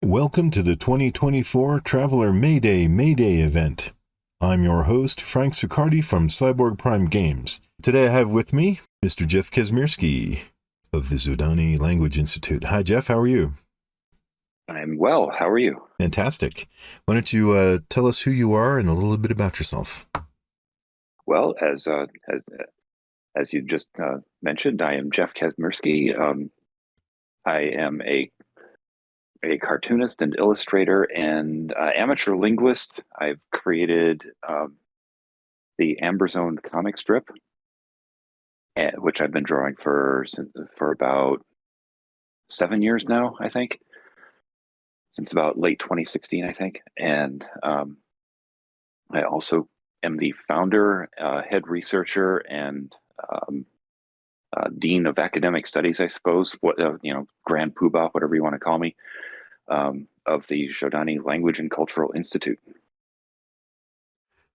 Welcome to the 2024 Traveller Mayday Mayday event. I'm your host, Frank Succardi from CyborgPrime Games. Today I have with me Mr. Jeff Kazmierski of the Zhodani Language Institute. Hi, Jeff. How are you? I'm well. How are you? Fantastic. Why don't you tell us who you are and a little bit about yourself? Well, as you just mentioned, I am Jeff Kazmierski. I am a cartoonist and illustrator and amateur linguist. I've created the Amber Zone comic strip, which I've been drawing for about 7 years now, I think, since about late 2016, I think. And I also am the founder, head researcher, and dean of academic studies, I suppose. Grand poobah, whatever you want to call me, of the Zhodani Language and Cultural Institute.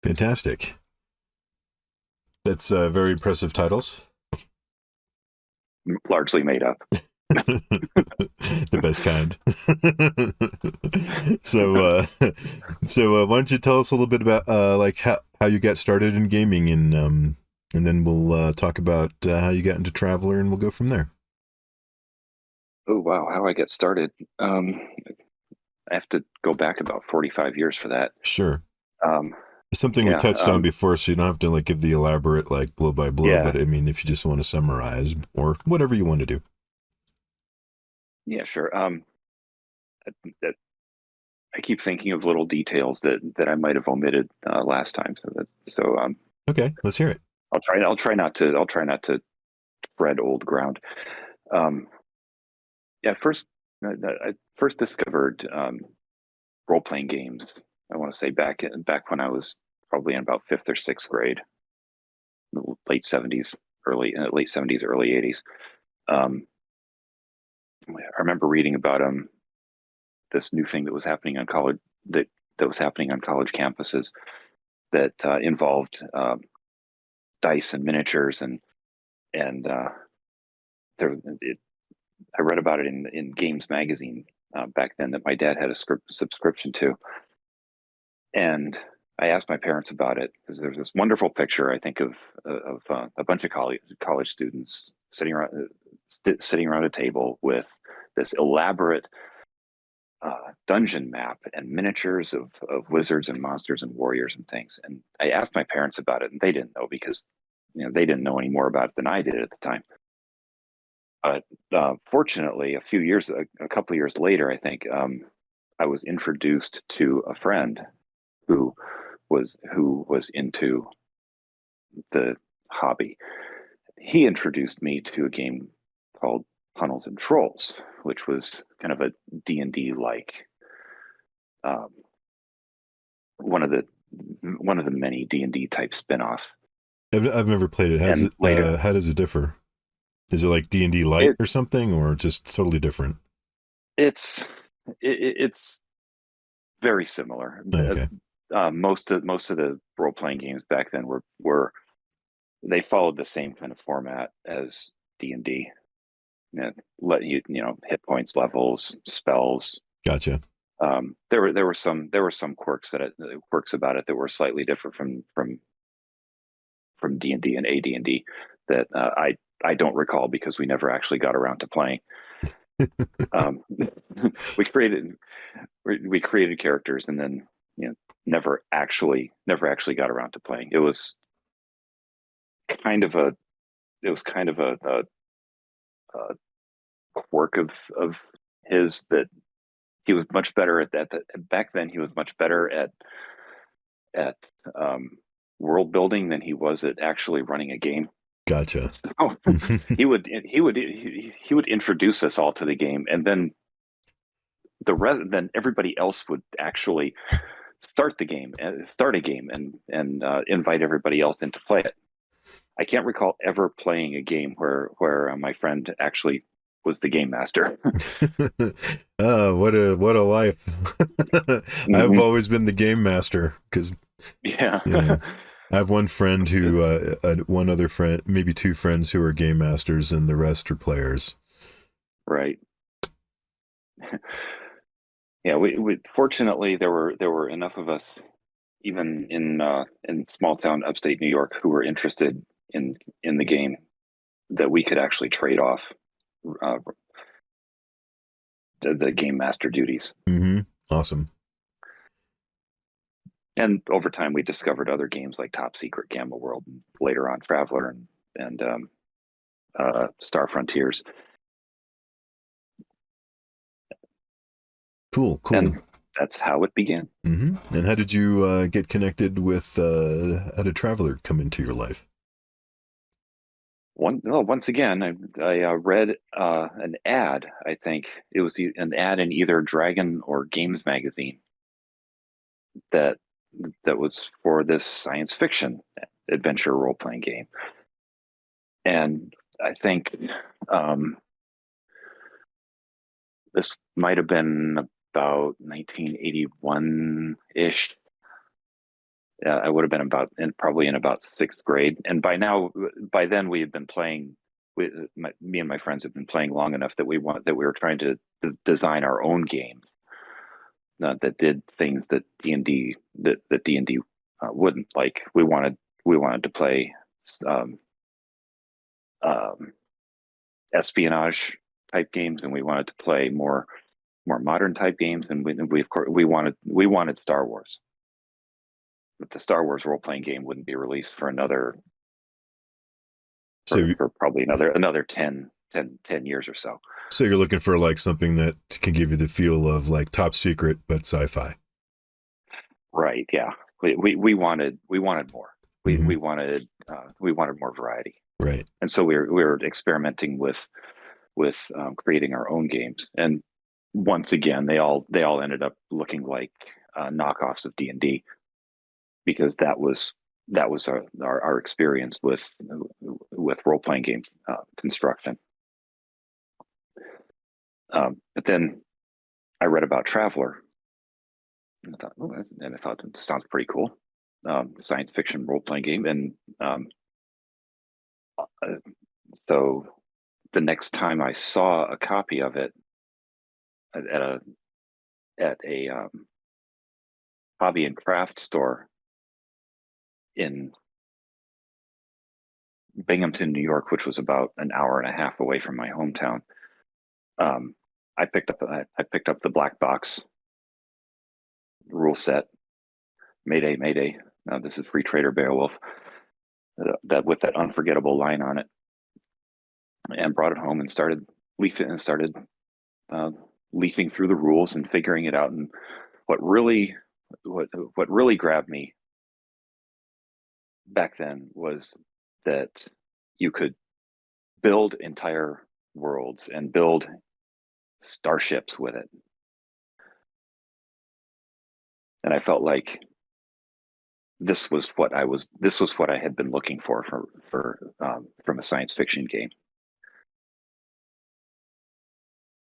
Fantastic. That's very impressive titles. Largely made up. The best kind. So why don't you tell us a little bit about how you got started in gaming, and then we'll talk about how you got into Traveller, and we'll go from there. Oh wow, how I got started. I have to go back about 45 years for that. Sure. Um, It's something we touched on before, so you don't have to give the elaborate blow by blow. Yeah. But I mean, if you just want to summarize or whatever you want to do. Yeah, sure. I keep thinking of little details that I might have omitted last time. Okay, let's hear it. I'll try not to tread old ground. I first discovered role-playing games, I want to say back when I was probably in about 5th or 6th grade, late 70s, early 80s. I remember reading about this new thing that was happening on college campuses that involved dice and miniatures, and I read about it in Games magazine back then that my dad had a subscription to, and I asked my parents about it because there's this wonderful picture, I think, of a bunch of college students sitting around a table with this elaborate dungeon map and miniatures of wizards and monsters and warriors and things. And I asked my parents about it, and they didn't know because they didn't know any more about it than I did at the time. But fortunately, a couple of years later, I think, I was introduced to a friend who was into the hobby. He introduced me to a game called Tunnels and Trolls, which was kind of a D&D like, one of the many D&D type spin-off. I've never played it. How does it differ? Is it like D&D Light or something, or just totally different? It's very similar. Okay. Most of the role-playing games back then were they followed the same kind of format as D&D. Let you hit points, levels, spells. Gotcha. There were some quirks about it that were slightly different from D&D and AD&D that I don't recall because we never actually got around to playing. We created characters and then never actually got around to playing. It was kind of a quirk of his that he was much better at that. Back then, he was much better at world building than he was at actually running a game. Gotcha. So he would introduce us all to the game, and then then everybody else would actually start a game and invite everybody else in to play it. I can't recall ever playing a game where my friend actually was the game master. Oh, what a life. I've always been the game master because I have one friend who one other friend, maybe two friends who are game masters, and the rest are players. Right. Yeah, we fortunately there were enough of us even in small town upstate New York who were interested in the game that we could actually trade off uh, the game master duties. Mm-hmm. Awesome. And over time, we discovered other games like Top Secret, Gamma World, and later on Traveller and Star Frontiers. Cool. Cool. And that's how it began. Mm-hmm. And how did you get connected with how did Traveller come into your life? Once again, I read an ad. I think it was an ad in either Dragon or Games magazine that was for this science fiction adventure role playing game, and I think um, this might have been about 1981 ish. I would have been probably in about sixth grade, and by then we had been playing. Me and my friends have been playing long enough that we were trying to design our own games that did things that D&D wouldn't. Like we wanted to play um, um, espionage type games, and we wanted to play more modern type games, and we of course we wanted Star Wars, but the Star Wars role playing game wouldn't be released for So, probably another 10 years or so. so you're looking for like something that can give you the feel of like Top Secret but sci-fi. Right? Yeah. We wanted more. We Mm-hmm. we wanted we wanted more variety, Right. and so we were experimenting with creating our own games. And once again, they all ended up looking like knockoffs of D&D, because that was our experience with role playing game construction. But then I read about Traveller, and I thought it sounds pretty cool. Science fiction role playing game, and uh, so the next time I saw a copy of it at a hobby and craft store in Binghamton, New York, which was about an hour and a half away from my hometown, um, I picked up the black box rule set, Mayday Mayday. This is Free Trader Beowulf, that with that unforgettable line on it, and brought it home and started uh, leafing through the rules and figuring it out. And what really what really grabbed me back then was that you could build entire worlds and build starships with it. And I felt like this was what I had been looking for from a science fiction game.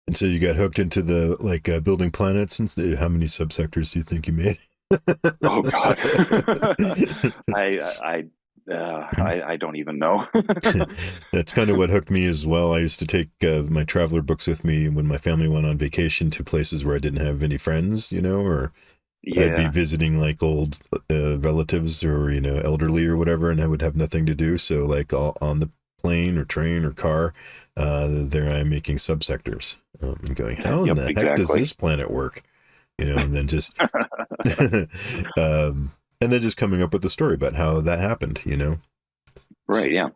And so you got hooked into the like building planets and how many subsectors do you think you made? Oh God, I I don't even know. That's kind of what hooked me as well. I used to take my traveler books with me when my family went on vacation to places where I didn't have any friends, or I'd be Yeah, visiting like old relatives or, elderly or whatever, and I would have nothing to do. So, like, all on the plane or train or car, there I am making subsectors and going, how in yep, the heck does exactly. this planet work? And then just, and then just coming up with a story about how that happened. Right, yeah.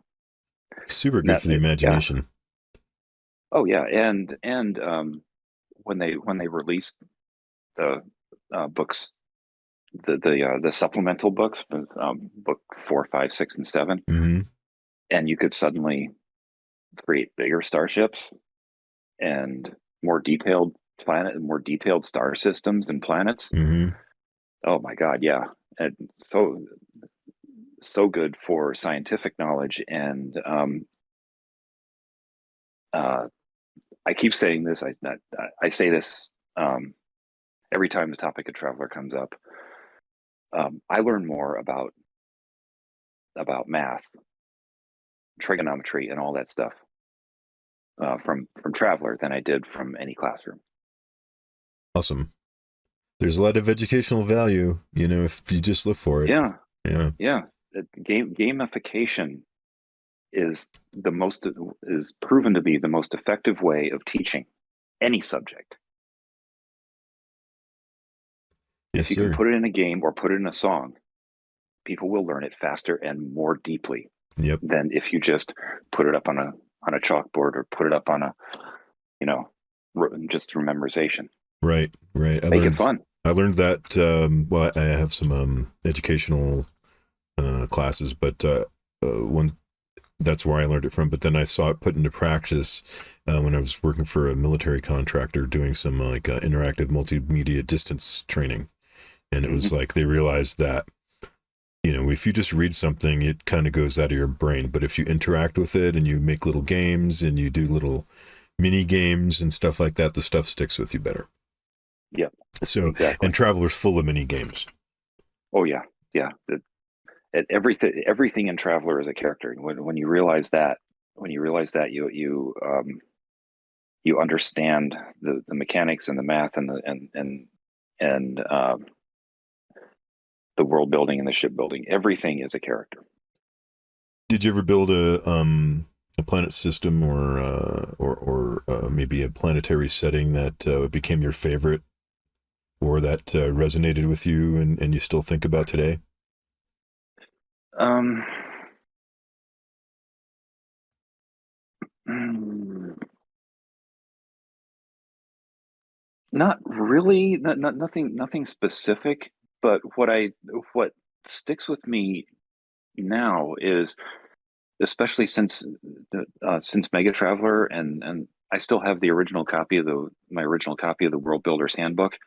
Super good That, for the yeah. imagination. Oh yeah, and when they released the books, the supplemental books, book 4, 5, 6, and 7, Mm-hmm. and you could suddenly create bigger starships and more detailed star systems and planets. Mm-hmm. Oh my God, yeah. And so good for scientific knowledge. And uh, I keep saying this. I say this every time the topic of Traveller comes up. I learn more about math, trigonometry, and all that stuff from Traveller than I did from any classroom. Awesome. There's a lot of educational value, if you just look for it. Yeah, Yeah. yeah. Gamification is proven to be the most effective way of teaching any subject. Yes, If you sir. can put it in a game or put it in a song, people will learn it faster and more deeply than if you just put it up on a chalkboard or put it up on a, just through memorization. Right. Make it fun. I learned that, well, I have some educational classes, but that's where I learned it from. But then I saw it put into practice when I was working for a military contractor doing some interactive multimedia distance training. And it was like they realized that, if you just read something, it kind of goes out of your brain. But if you interact with it and you make little games and you do little mini games and stuff like that, the stuff sticks with you better. Yeah. So, exactly. And Traveller's full of mini games. Oh yeah, yeah. Everything in Traveller is a character. When you realize that, you understand the mechanics and the math and the world building and the shipbuilding. Everything is a character. Did you ever build a planet system or maybe a planetary setting that became your favorite, or that resonated with you and you still think about today? Not really. Nothing specific. But what sticks with me now is, especially since Mega Traveller, and I still have the original copy of my original copy of the World Builder's Handbook.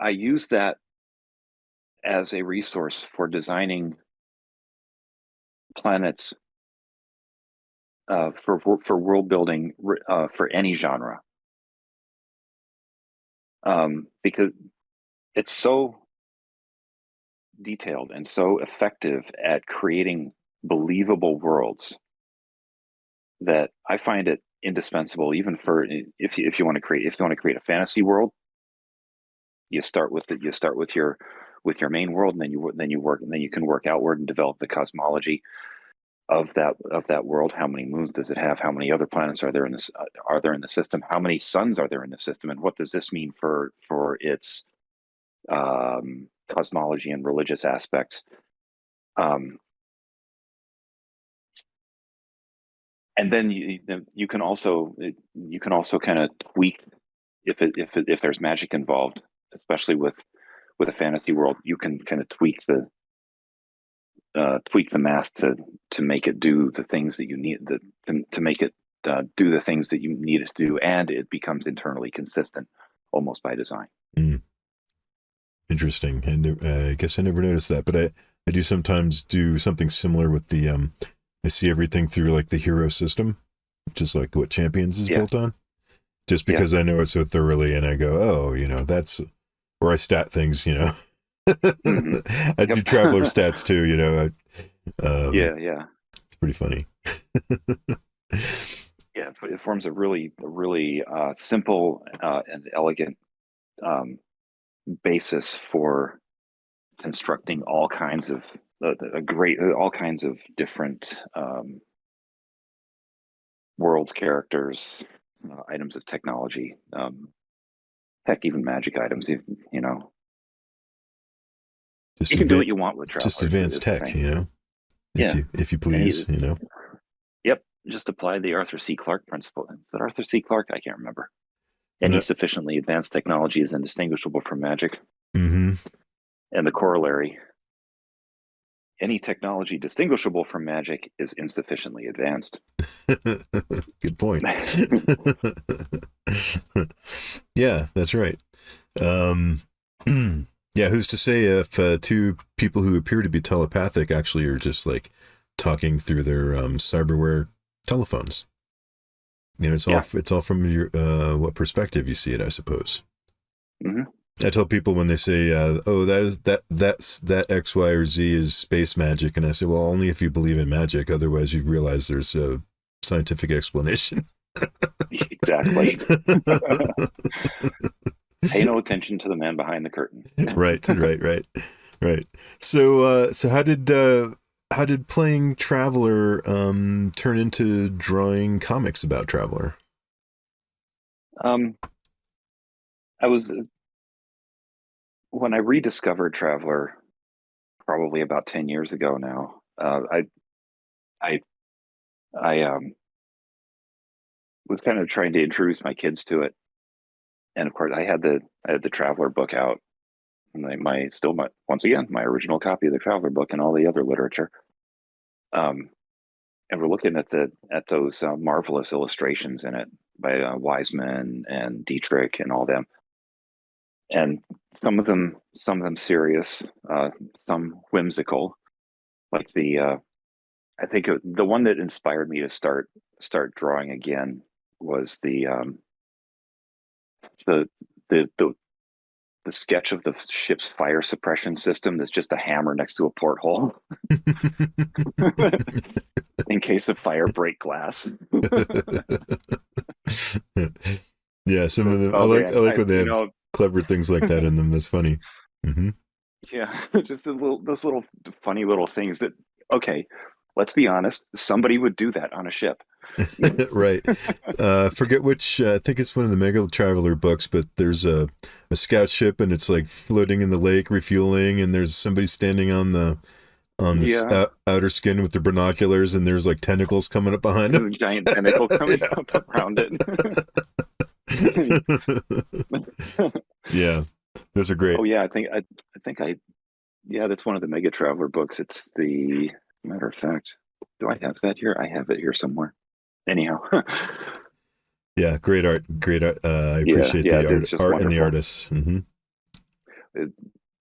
I use that as a resource for designing planets for world building for any genre, because it's so detailed and so effective at creating believable worlds that I find it indispensable, even for if you want to create a fantasy world. You start with your main world, and then you can work outward and develop the cosmology of that world. How many moons does it have? How many other planets are there in the system? How many suns are there in the system? And what does this mean for its cosmology and religious aspects? And then you can also kind of tweak if there's magic involved, especially with a fantasy world. You can kind of tweak the math to make it do the things that you need, to make it do the things that you need it to do, and it becomes internally consistent almost by design. Interesting. And I guess I never noticed that, but I do sometimes do something similar with the I see everything through like the hero system, which is like what Champions is built on, just because I know it so thoroughly, and I go, oh, that's where I stat things, I do Traveller stats too, it's pretty funny. It forms a really simple and elegant basis for constructing all kinds of different worlds, characters, items of technology, heck, even magic items. You can do what you want with Traveller. Just advanced tech, if you please, Yep, just apply the Arthur C. Clarke principle. Is that Arthur C. Clarke? I can't remember. Any sufficiently advanced technology is indistinguishable from magic. And the corollary: any technology distinguishable from magic is insufficiently advanced. Good point. Yeah, that's right. Yeah, who's to say if two people who appear to be telepathic actually are just like talking through their cyberware telephones? It's all from your what perspective you see it, I suppose. I tell people when they say, that X, Y, or Z is space magic, and I say, well, only if you believe in magic. Otherwise, you realize there's a scientific explanation. Exactly. Pay no attention to the man behind the curtain. Right, right. So how did playing Traveller turn into drawing comics about Traveller? Um, I was When I rediscovered Traveller, probably about 10 years ago now. I was kind of trying to introduce my kids to it, and of course, I had the Traveller book out, and once again my original copy of the Traveller book and all the other literature. And we're looking at those marvelous illustrations in it by Wiseman and Dietrich and all them, and some of them serious, some whimsical, like I think the one that inspired me to start drawing again was the the the the sketch of the ship's fire suppression system that's just a hammer next to a porthole in case of fire, break glass. Yeah, some of them. Oh I man, like when they have clever things like that in them. That's funny. Mm-hmm. yeah, just those little funny little things that, okay, let's be honest, somebody would do that on a ship. Right. Forget which. I think it's one of the Mega Traveler books, but there's a scout ship and it's like floating in the lake, refueling, and there's somebody standing on the Yeah, outer skin with the binoculars, and there's like tentacles coming up behind him. there's a giant tentacle coming up around it. Yeah, those are great. Oh yeah, I think I yeah, that's one of the Mega Traveler books. It's the matter of fact, do I have that here? I have it here somewhere. Anyhow, Yeah, great art, great art. I yeah, appreciate yeah, the it's just art and the wonderful. artists. Mm-hmm.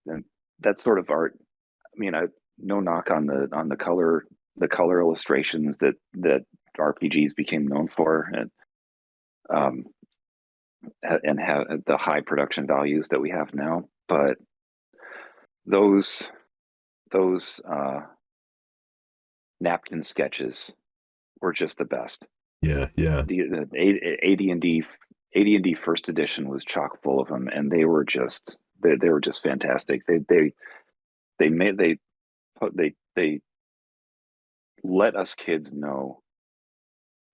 And that sort of art. I mean, I no knock on the color illustrations that RPGs became known for, um, and have the high production values that we have now. But those those napkin sketches were just the best. Yeah, yeah, The AD&D first edition was chock full of them, and they were just fantastic. They made they let us kids know,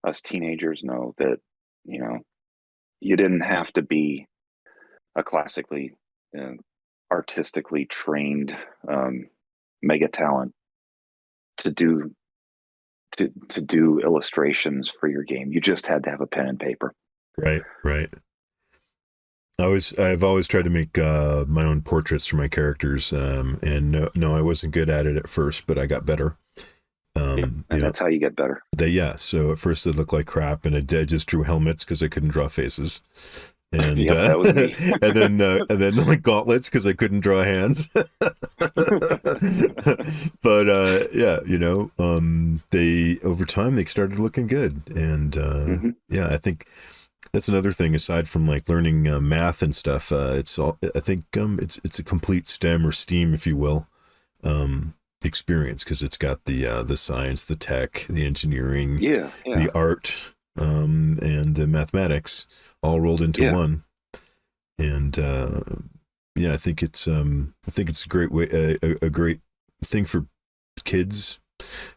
us teenagers know that, you know, you didn't have to be a classically uh, artistically trained mega talent to do illustrations for your game. You just had to have a pen and paper. right, right. I've always tried to make my own portraits for my characters, and no, I wasn't good at it at first, but I got better. And Yeah, that's how you get better. so at first it looked like crap, and I just drew helmets because I couldn't draw faces, and Yep, that was me. and then like gauntlets because I couldn't draw hands. But yeah, they over time they started looking good, and Hmm. yeah, I think that's another thing aside from like learning math and stuff. It's all I think it's a complete STEM or STEAM, if you will, experience because it's got the science, the tech, the engineering, Yeah, the yeah, art, and the mathematics all rolled into yeah. one. And yeah, I think it's a great way, a great thing for kids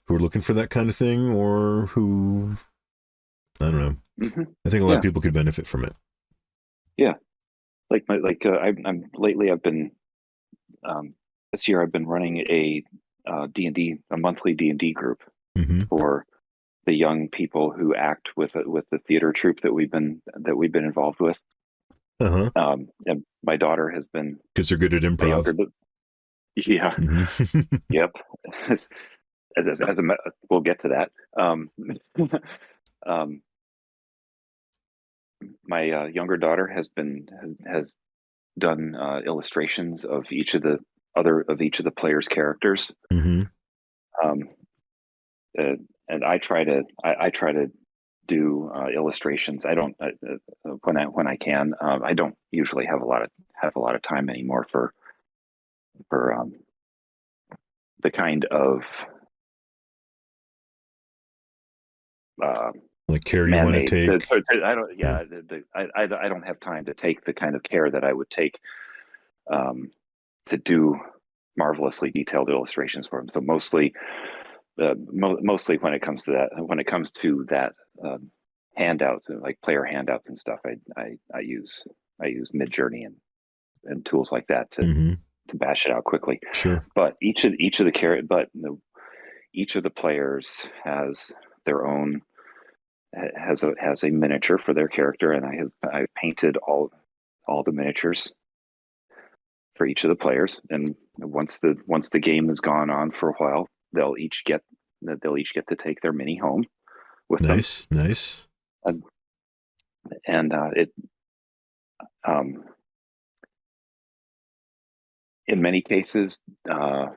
who are looking for that kind of thing, or who I don't know. Hmm. I think a lot of Yeah, people could benefit from it. yeah. I'm lately. I've been this year. I've been running a D&D, a monthly D&D group Mm-hmm. for the young people who act with the theater troupe that we've been involved with. Uh huh. And my daughter has been Because they're good at my improv. younger, but yeah, Mm-hmm. yep. We'll get to that. Um, my younger daughter has done illustrations of each of the players' characters. Mm-hmm. Um, and I try to do illustrations. I don't when I can. I don't usually have a lot of time anymore for the kind of uh, Like care you want to man-made. take. I don't. Yeah, I don't have time to take the kind of care that I would take to do marvelously detailed illustrations for them. So mostly when it comes to that handouts, like player handouts and stuff, I use Midjourney and tools like that Mm-hmm. to bash it out quickly. Sure. But each of the players has their own has a miniature for their character, and I've painted all the miniatures for each of the players. And once the game has gone on for a while, they'll each get to take their mini home with them. Nice. And it in many cases, the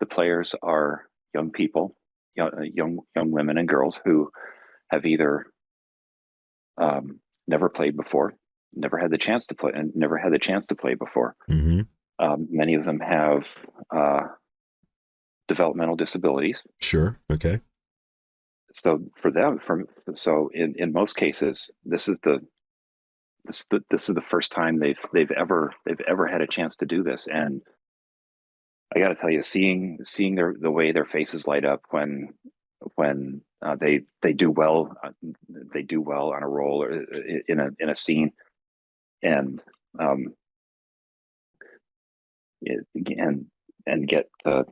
players are young people, young women and girls who have either never played before, never had the chance to play before. Mm-hmm. Many of them have developmental disabilities. Sure. Okay. So for them, in most cases, this is the first time they've ever had a chance to do this. And I got to tell you, seeing the way their faces light up when they do well, on a roll or in a scene, and get a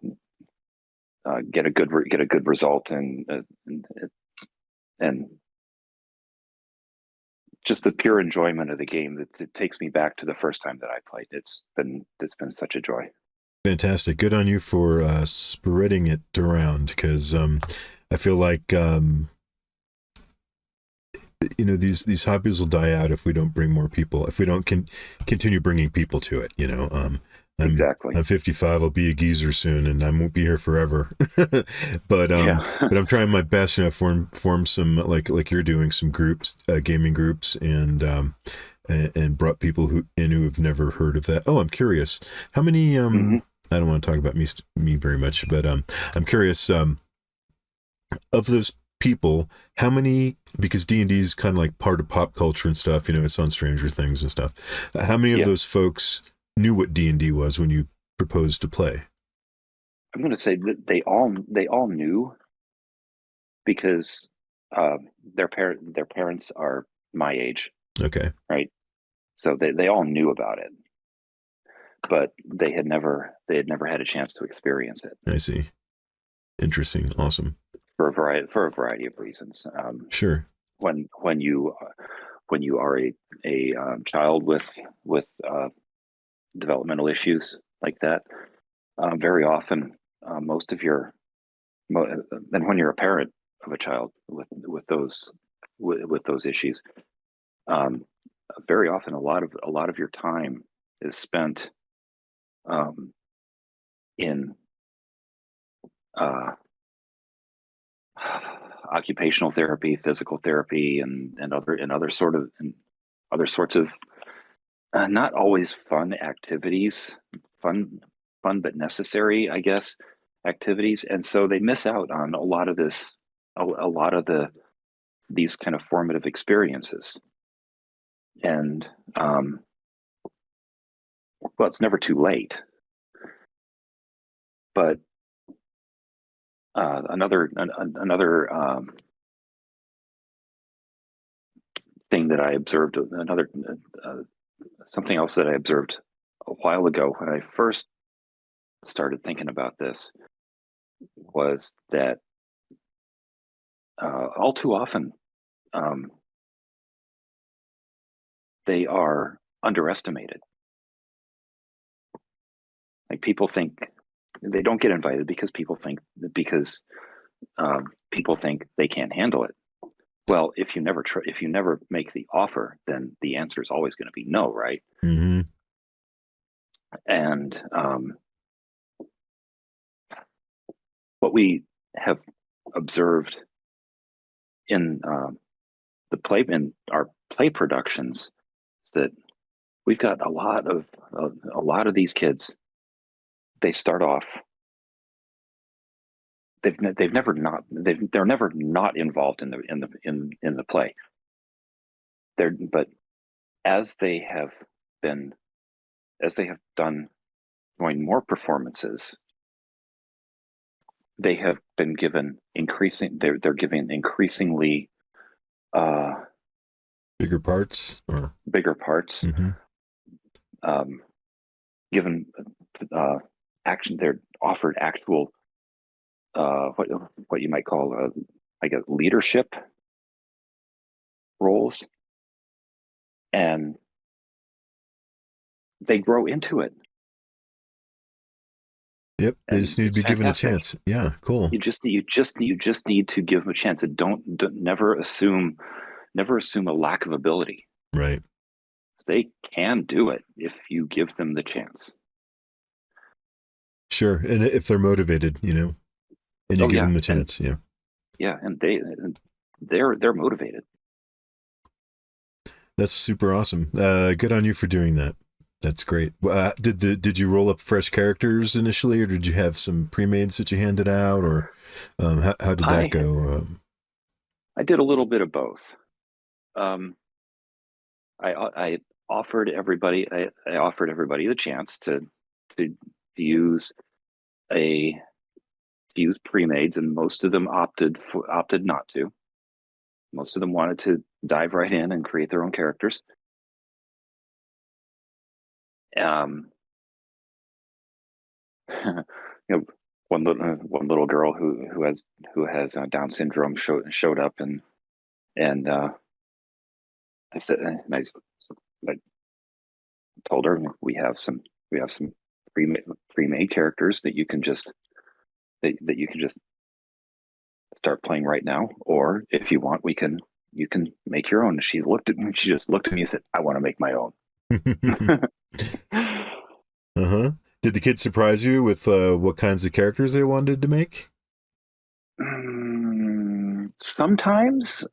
good result, and just the pure enjoyment of the game, it takes me back to the first time that I played. It's been such a joy. Fantastic. Good on you for spreading it around, because I feel like these hobbies will die out if we don't bring more people, if we don't continue bringing people to it. Exactly. I'm 55. I'll be a geezer soon, and I won't be here forever. but I'm trying my best. Form some like you're doing, some groups, gaming groups, and brought people who have never heard of that. Oh, I'm curious. How many? Mm-hmm. I don't want to talk about me very much, but I'm curious. Of those people, how many? Because D&D is kind of like part of pop culture and stuff. It's on Stranger Things and stuff. How many of those folks knew what D&D was when you proposed to play? I'm going to say that they all knew, because their parents are my age. Okay. Right. So they all knew about it, but they had never had a chance to experience it. I see. Interesting. Awesome. For a variety of reasons. Sure. When you are a child with developmental issues like that, very often and when you're a parent of a child with those issues, very often a lot of your time is spent in occupational therapy, physical therapy, and other sorts of not always fun activities, fun but necessary, I guess, activities. And so they miss out on a lot of these kind of formative experiences. And well, it's never too late. But another thing that I observed, something else that I observed a while ago when I first started thinking about this, was that all too often they are underestimated. Like, people think they don't get invited because people think they can't handle it. Well, if you never make the offer, then the answer is always going to be no, right? Mm-hmm. And what we have observed in our play productions is that we've got a lot of these kids. They start off they're never not involved in the play. But as they have done doing more performances, they have been given they're giving increasingly bigger parts. Given action, they're offered actual what you might call I guess leadership roles, and they grow into it. Yep, they just need to be given a chance. Yeah, cool. You just need to give them a chance, and don't never assume a lack of ability. Right. They can do it if you give them the chance. Sure, and if they're motivated, and you give them the chance. And they're motivated. That's super awesome. Good on you for doing that. That's great. Did you roll up fresh characters initially, or did you have some pre-mades that you handed out, or how did that go? I did a little bit of both. I offered everybody the chance to use pre-mades, and most of them opted not to. Most of them wanted to dive right in and create their own characters. One little girl who has Down syndrome showed up, and I said, and I told her we have some pre-made characters that you can just start playing right now, or if you want, you can make your own. She just looked at me and said, I want to make my own. Did the kids surprise you with what kinds of characters they wanted to make? Sometimes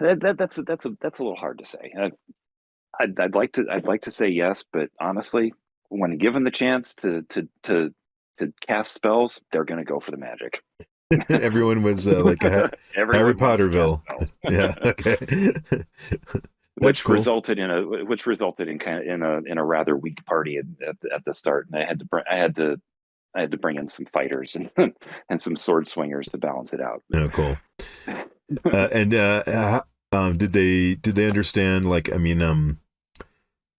that's a little hard to say. I'd like to say yes, but honestly, when given the chance to cast spells, they're going to go for the magic. Everyone was like Harry Potterville. Yeah. Okay. Which resulted in a rather weak party at the start, and I had to bring in some fighters and some sword swingers to balance it out. Oh, cool. Did they understand?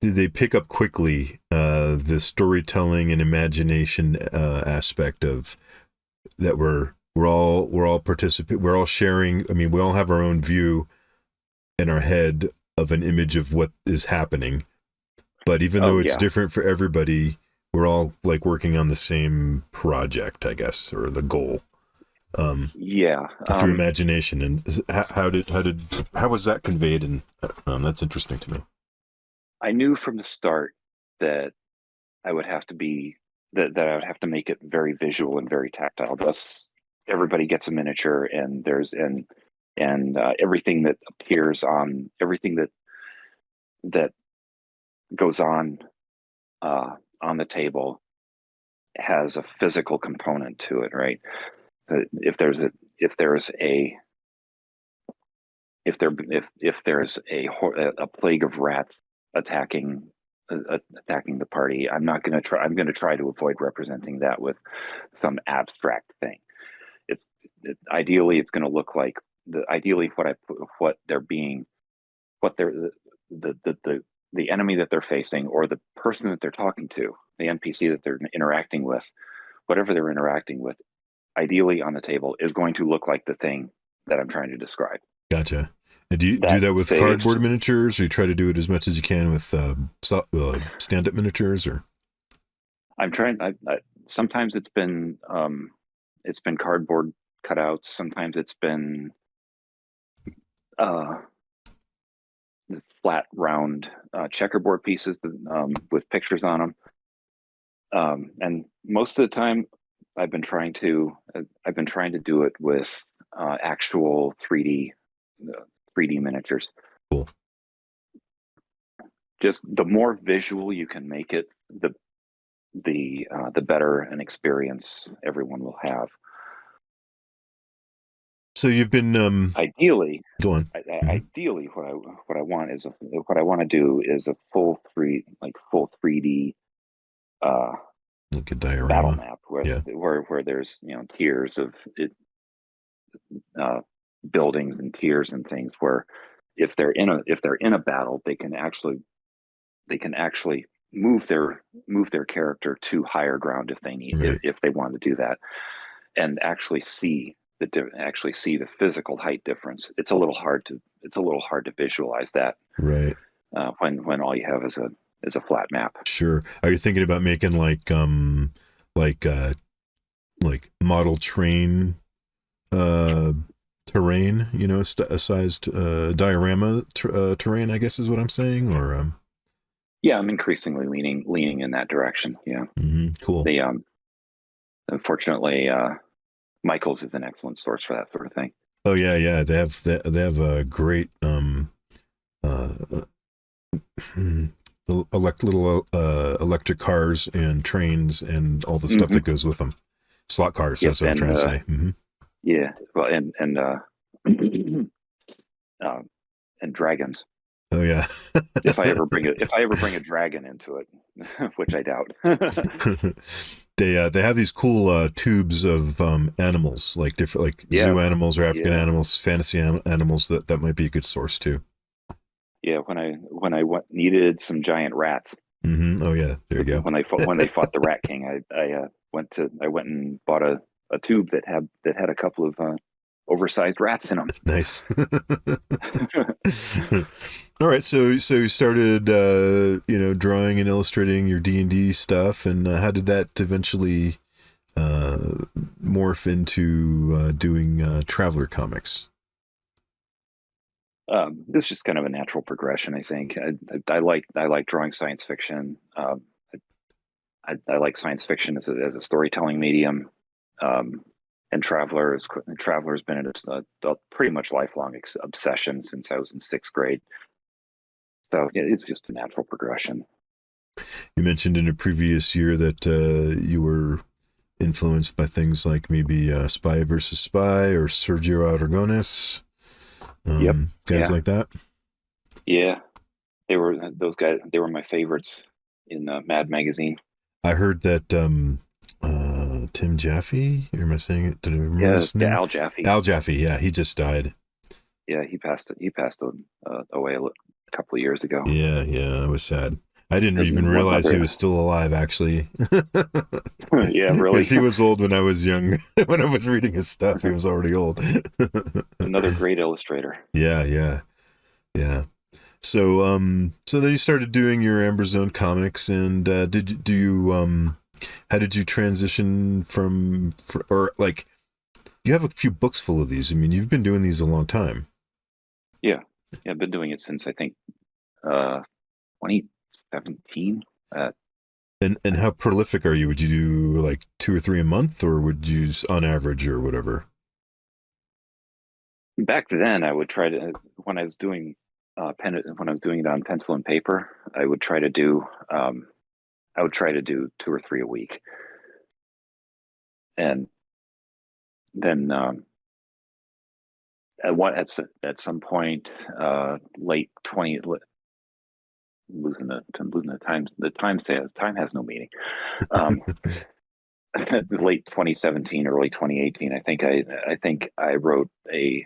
Did they pick up quickly the storytelling and imagination aspect of that? We're all participate. We're all sharing. I mean, we all have our own view in our head of an image of what is happening, but even though it's different for everybody, we're all working on the same project, I guess, or the goal. Through imagination. And how was that conveyed? And that's interesting to me. I knew from the start that I would have to I would have to make it very visual and very tactile. Thus, everybody gets a miniature, and everything that appears on everything that goes on the table has a physical component to it, right? If there's a plague of rats attacking the party, I'm going to try to avoid representing that with some abstract thing. Ideally it's going to look like the enemy that they're facing, or the person that they're talking to, the NPC that they're interacting with, whatever they're interacting with, ideally on the table is going to look like the thing that I'm trying to describe. Gotcha. And do you do that with cardboard miniatures, or you try to do it as much as you can with stand-up miniatures? Or I'm trying. Sometimes it's been cardboard cutouts. Sometimes it's been flat, round checkerboard pieces with pictures on them. And most of the time, I've been trying to do it with actual 3D miniatures. Cool. Just the more visual you can make it, the better an experience everyone will have. So you've been Ideally, go on. ideally, what I want is what I want to do is a full 3D Like a battle diorama. map where Yeah. where there's tiers of buildings and tiers and things where if they're in a battle, they can actually move their character to higher ground if they need Right. if they want to do that, and actually see the physical height difference. It's a little hard to visualize that Right. when all you have is a flat map. Sure. Are you thinking about making like model train terrain, a sized diorama terrain, I guess is what I'm saying, or Yeah, I'm increasingly leaning in that direction. Yeah. cool. The unfortunately, Michael's is an excellent source for that sort of thing. Oh yeah, they have a great uh little electric cars and trains and all the stuff that goes with them. Slot cars, Yep, that's what I'm trying to say. Yeah, well, and dragons. Oh yeah. If I ever bring a dragon into it, which I doubt. They have these cool tubes of animals, like different like zoo animals or African animals, fantasy animals that might be a good source too. Yeah, when I needed some giant rats. Oh yeah, there you go. When they fought the Rat King, I went and bought a tube that had a couple of oversized rats in them. Nice. All right, so you started drawing and illustrating your D&D stuff, and how did that eventually morph into doing Traveller comics? This is just kind of a natural progression, I think. I like drawing science fiction. I like science fiction as a storytelling medium, and Traveller's been a pretty much lifelong obsession since I was in 6th grade. So it's just a natural progression. You mentioned in a previous year that you were influenced by things like maybe Spy versus Spy or Sergio Aragonés. Guys like that. Yeah, those guys. They were my favorites in Mad Magazine. I heard that Tim Jaffe, am I saying it? Did I remember his name? Al Jaffe. Al Jaffe, yeah, he just died. Yeah, he passed away a couple of years ago. Yeah, it was sad. I didn't even realize he was still alive, actually. Yeah, really. Because he was old when I was young. When I was reading his stuff, he was already old. Another great illustrator. Yeah. So, so then you started doing your Amber Zone comics, and how did you transition or like, you have a few books full of these. I mean, you've been doing these a long time. Yeah, I've been doing it since I think 2017. And how prolific are you? Would you do like 2 or 3 a month, or would you on average or whatever? Back then, I would try to when I was doing it on pencil and paper, I would try to do 2 or 3 a week, and then at some point, late 20. I'm losing the time. Time has no meaning. Late 2017, early 2018. I think I wrote a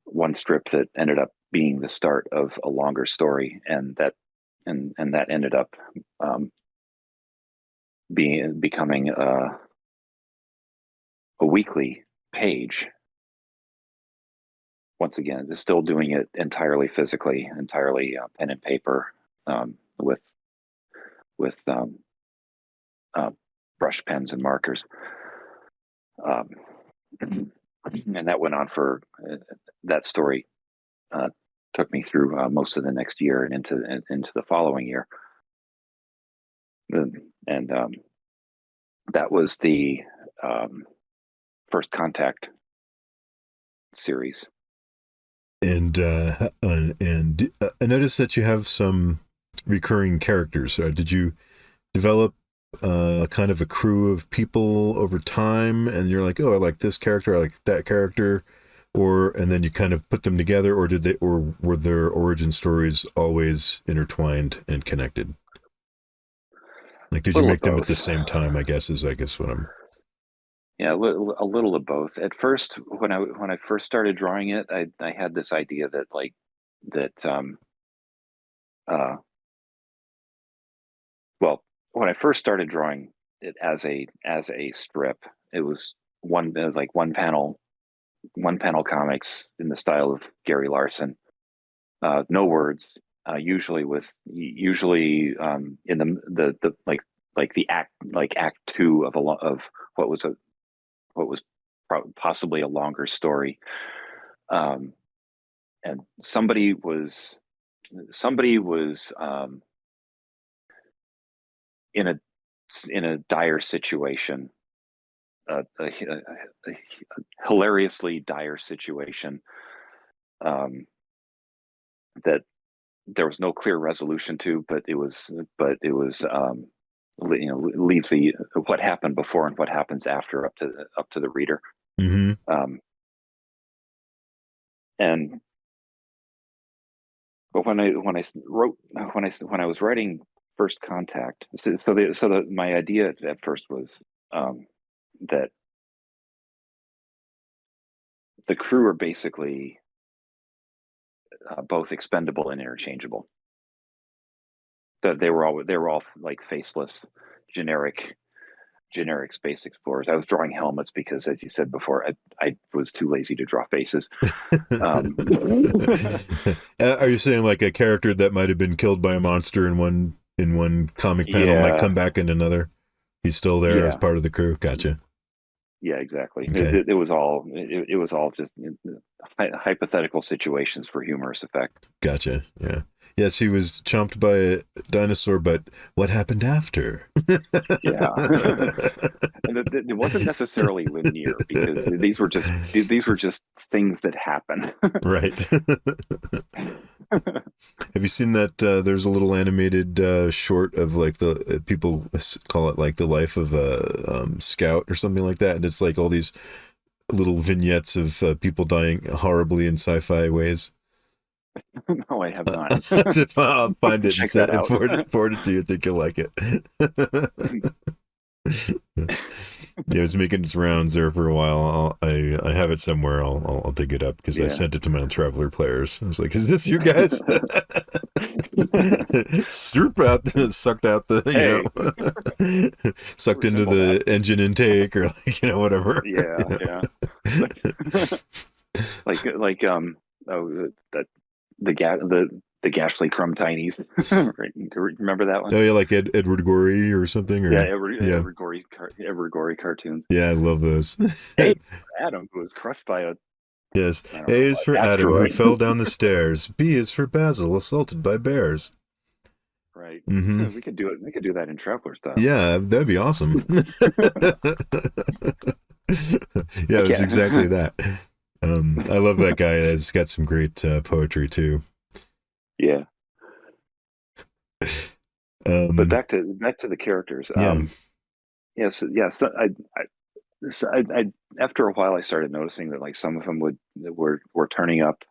one strip that ended up being the start of a longer story, and that ended up becoming a weekly page. Once again, still doing it entirely physically, entirely pen and paper, with brush pens and markers. And that went on for that story took me through most of the next year and into the following year. And that was the First Contact series. And I noticed that you have some recurring characters? Did you develop kind of a crew of people over time, and you're like, oh, I like this character, I like that character, and then you kind of put them together, or were their origin stories always intertwined and connected? Like, did you Little of make them at the both. same time? I guess what I'm. Yeah, a little of both. At first, when I first started drawing it, I had this idea that uh well, when I first started drawing it as a strip, it was one panel comics in the style of Gary Larson. No words, usually in the like the act two of what was possibly a longer story. Um, and somebody was in a dire situation, a hilariously dire situation, that there was no clear resolution to, but it was leave the what happened before and what happens after up to the reader. Mm-hmm. And but when I was writing First Contact, my idea at first was that the crew are basically both expendable and interchangeable. That they were all like faceless, generic space explorers. I was drawing helmets because, as you said before, I was too lazy to draw faces. Are you saying like a character that might have been killed by a monster in one comic panel might come Yeah, back in another? He's still there as yeah, part of the crew. Gotcha. yeah, exactly. Okay. It was all just hypothetical situations for humorous effect. Gotcha. Yeah. Yes, he was chomped by a dinosaur, but what happened after? Yeah, and it wasn't necessarily linear because these were just things that happen. Right. Have you seen that? There's a little animated short of like the people call it like the life of a scout or something like that, and it's like all these little vignettes of people dying horribly in sci-fi ways. No, I have not. I'll find it and Check that out. forward it to you. I think you'll like it. Yeah, it was making its rounds there for a while. I have it somewhere. I'll dig it up because I Yeah. sent it to my Traveller players. I was like, "Is this you guys?" Stroop out, sucked out the sucked into Resemble the that. engine intake or like whatever. Yeah, yeah. Like that the Ghastly Crumb Tinies. Right? Remember that one? Oh yeah, like Edward Gorey or something Yeah, or yeah. Every gory cartoons. Yeah, I love those. A, Adam, who was crushed by a, Yes. I don't A know, is for an Adam, who asteroid. fell down the stairs. B is for Basil, assaulted by bears. Right. Mm-hmm. We could do it. We could do that in Traveller style. Yeah, that'd be awesome. Yeah, it Heck was exactly yeah. that. I love that guy. He's got some great poetry too. Yeah. But Um, back to the characters. yeah. Yes. I after a while I started noticing that like some of them were turning up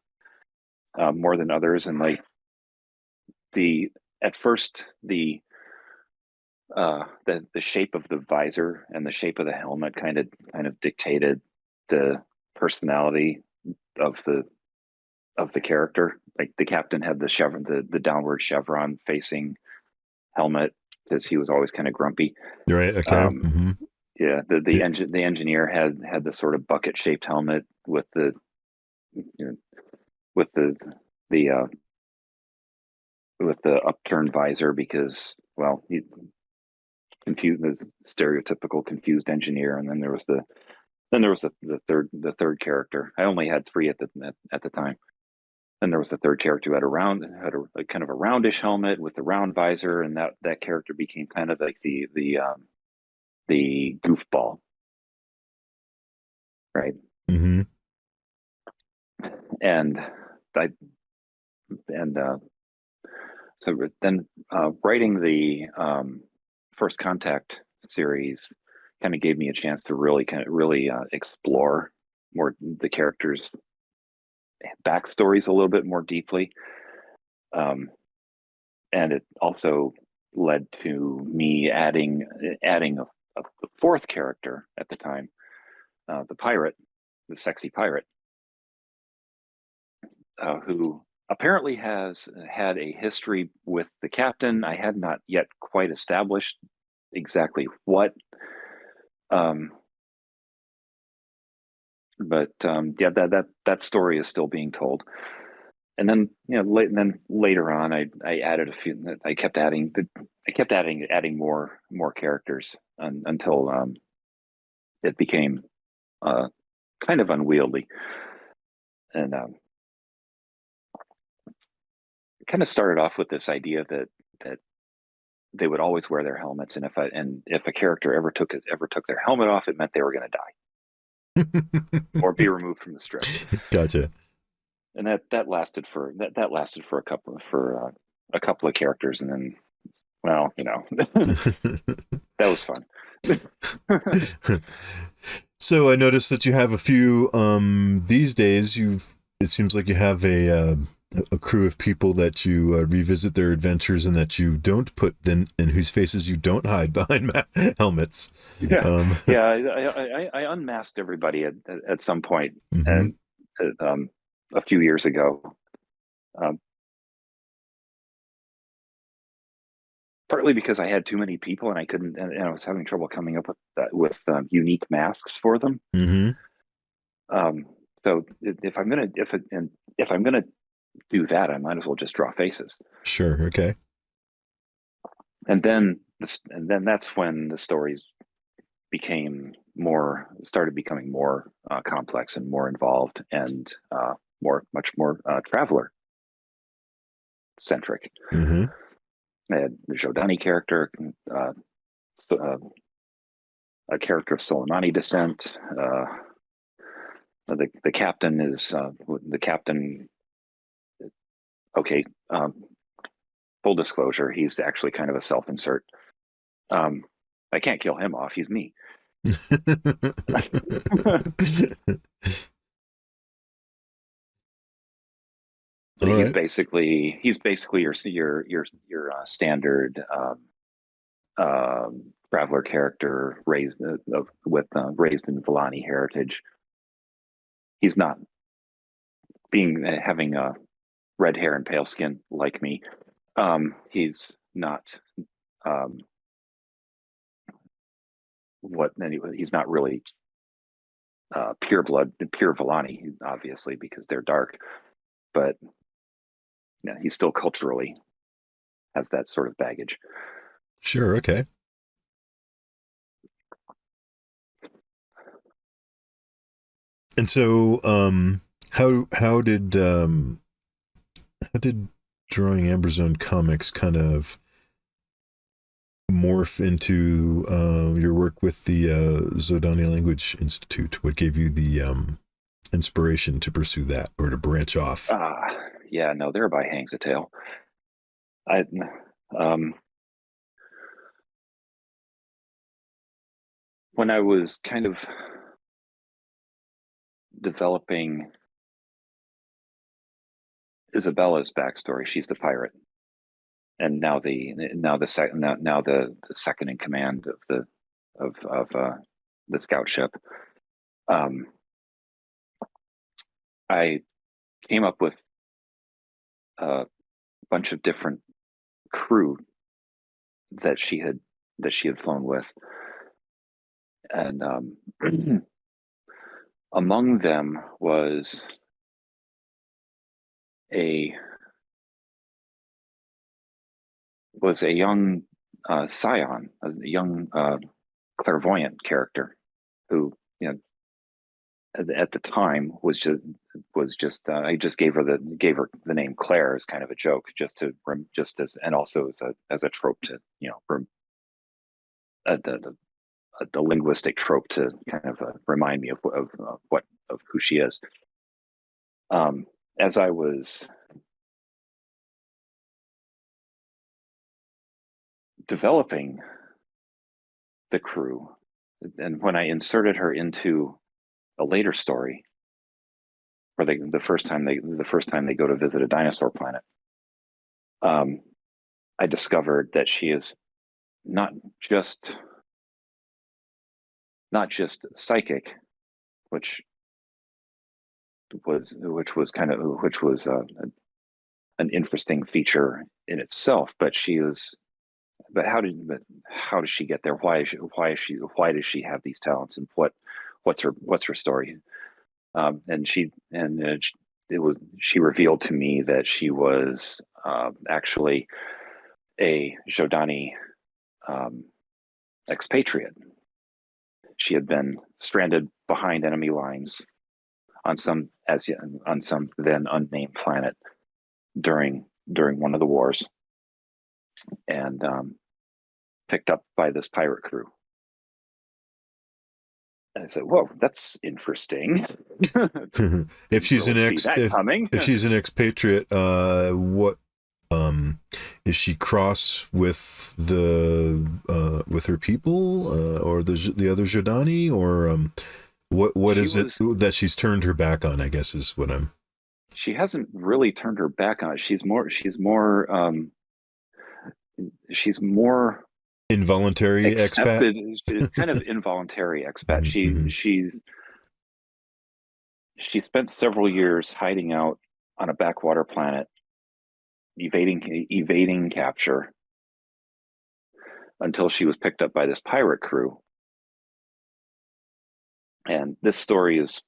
more than others, and like the at first the shape of the visor and the shape of the helmet kind of dictated the personality of the character. Like the captain had the chevron, the downward chevron facing helmet because he was always kind of grumpy. You're right. Okay. Um, Mm-hmm. yeah, the engineer had the sort of bucket shaped helmet with the you know, with the with the upturned visor because well he confused the stereotypical confused engineer, and then there was the third character. I only had three at the time. Then there was the third character who had a kind of a roundish helmet with the round visor, and that character became kind of like the goofball, right? Mm-hmm. And I and then writing the First Contact series kind of gave me a chance to really explore more the characters' backstories a little bit more deeply, and it also led to me adding a fourth character at the time, the pirate, the sexy pirate, who apparently has had a history with the captain. I had not yet quite established exactly what, but yeah, that story is still being told. And then later on, I added a few. I kept adding more characters until it became kind of unwieldy, and kind of started off with this idea that they would always wear their helmets, and if a character ever took their helmet off, it meant they were going to die or be removed from the strip. Gotcha. And that lasted for a couple of characters, and then, well, that was fun. So I noticed that you have a few these days. It seems like you have a crew of people that you revisit their adventures and that you don't put in whose faces you don't hide behind helmets. Yeah, I unmasked everybody at some point, mm-hmm. and a few years ago. Partly because I had too many people and I couldn't, and I was having trouble coming up with unique masks for them. Mm-hmm. So if I'm gonna do that, I might as well just draw faces. Sure. Okay. And then that's when the stories started becoming more complex and more involved, and much more traveler centric. Mm-hmm. I had the Zhodani character, a character of Soleimani descent. The captain is the captain. Okay, full disclosure, he's actually kind of a self-insert. I can't kill him off. He's me. He's basically your standard traveler character raised raised in Villani heritage. He's not having red hair and pale skin like me. He's not he's not really pure Villani, obviously, because they're dark, but yeah, he still culturally has that sort of baggage. Sure. Okay. And so, how did drawing Amberzone comics kind of morph into your work with the Zhodani Language Institute? What gave you the inspiration to pursue that or to branch off? Yeah, no, thereby hangs a tale. When I was kind of developing Isabella's backstory, she's the pirate, and now the second in command of the scout ship. I came up with a bunch of different crew that she had flown with, and among them was a young scion, a young clairvoyant character who, at the time was just I just gave her the name Claire as kind of a joke, and also as a trope to, the linguistic trope to kind of remind me of who she is. As I was developing the crew, and when I inserted her into a later story, where the first time they go to visit a dinosaur planet, I discovered that she is not just psychic, which was an interesting feature in itself, but how does she get there? Why does she have these talents, and what's her story? She revealed to me that she was actually a Zhodani expatriate. She had been stranded behind enemy lines on some then unnamed planet during one of the wars, and picked up by this pirate crew. And I said, "Whoa, that's interesting." If she's if she's an expatriate, what is she cross with with her people, or the other Zhodani, or what is it that she's turned her back on? I guess is what I'm. She hasn't really turned her back on it. She's more involuntary accepted. expat. She's kind of involuntary expat. She spent several years hiding out on a backwater planet, evading capture, until she was picked up by this pirate crew. And this story is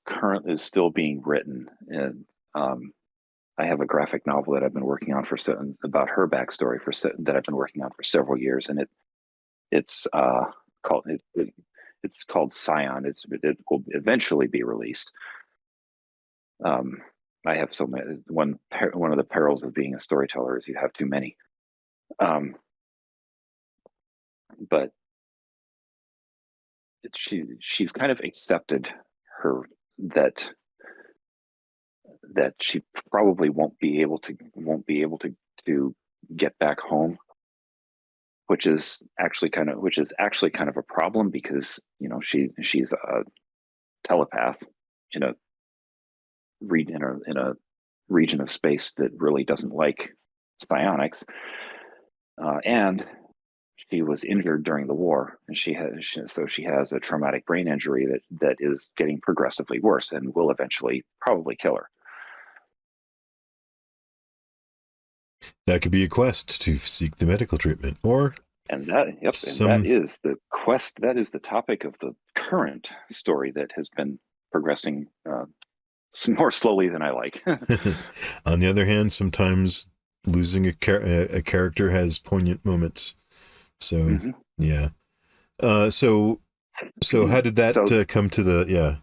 still being written, and I have a graphic novel that I've been working on about her backstory that I've been working on for several years, and it's called Scion. It will eventually be released. I have so many. One of the perils of being a storyteller is you have too many. But she's kind of accepted that she probably won't be able to get back home, which is actually kind of a problem, because she's a telepath in a region of space that really doesn't like psionics, and she was injured during the war, and she has a traumatic brain injury that is getting progressively worse and will eventually probably kill her. That could be a quest to seek the medical treatment, that is the quest. That is the topic of the current story that has been progressing more slowly than I like. On the other hand, sometimes losing a character has poignant moments. So yeah. So how did that come to the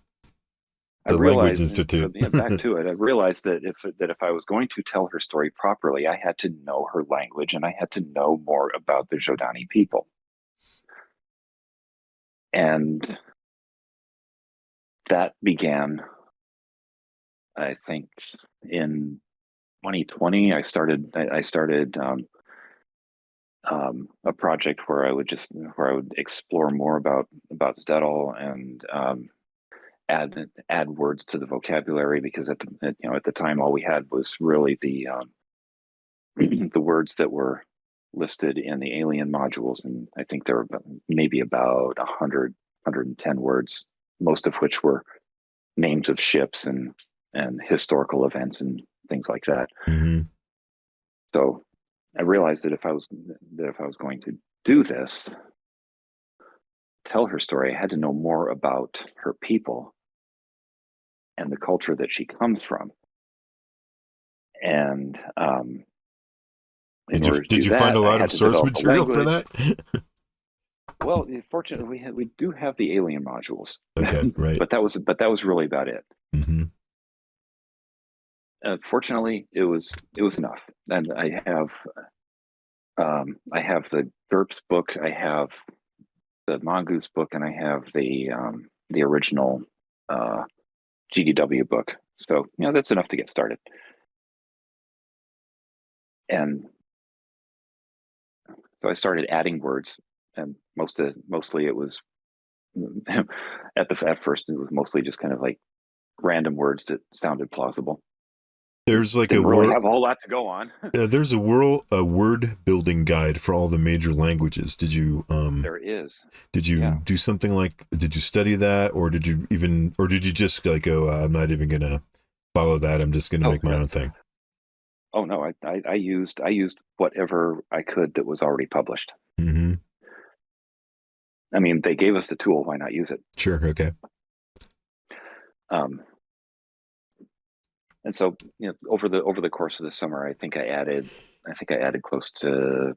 Language Institute? Back to it. I realized that if I was going to tell her story properly, I had to know her language, and I had to know more about the Zhodani people. And that began, I think, in 2020. I started a project where I would explore more about Zdetl, and add words to the vocabulary, because at the time all we had was really the words that were listed in the alien modules, and I think there were maybe about 110 words, most of which were names of ships and historical events and things like that. Mm-hmm. So I realized that if I was going to do this, tell her story, I had to know more about her people and the culture that she comes from. And did you find a lot of source material for that? Well, fortunately, we do have the alien modules. Okay, right. but that was really about it. Mm-hmm. Fortunately, it was enough. And I have the GURPS book, I have the Mongoose book, and I have the original GDW book. So that's enough to get started. And I started adding words, and mostly it was at first it was mostly just kind of like random words that sounded plausible. There's like Didn't really have a whole lot to go on. there's a word building guide for all the major languages. Did you There is. did you do something like, did you study that, or did you just like go, I'm not even gonna follow that, I'm just gonna make my own thing? Oh no, I used whatever I could that was already published. Mm-hmm. I mean, they gave us the tool, why not use it? Sure. Okay. And so, over the course of the summer, I think I added close to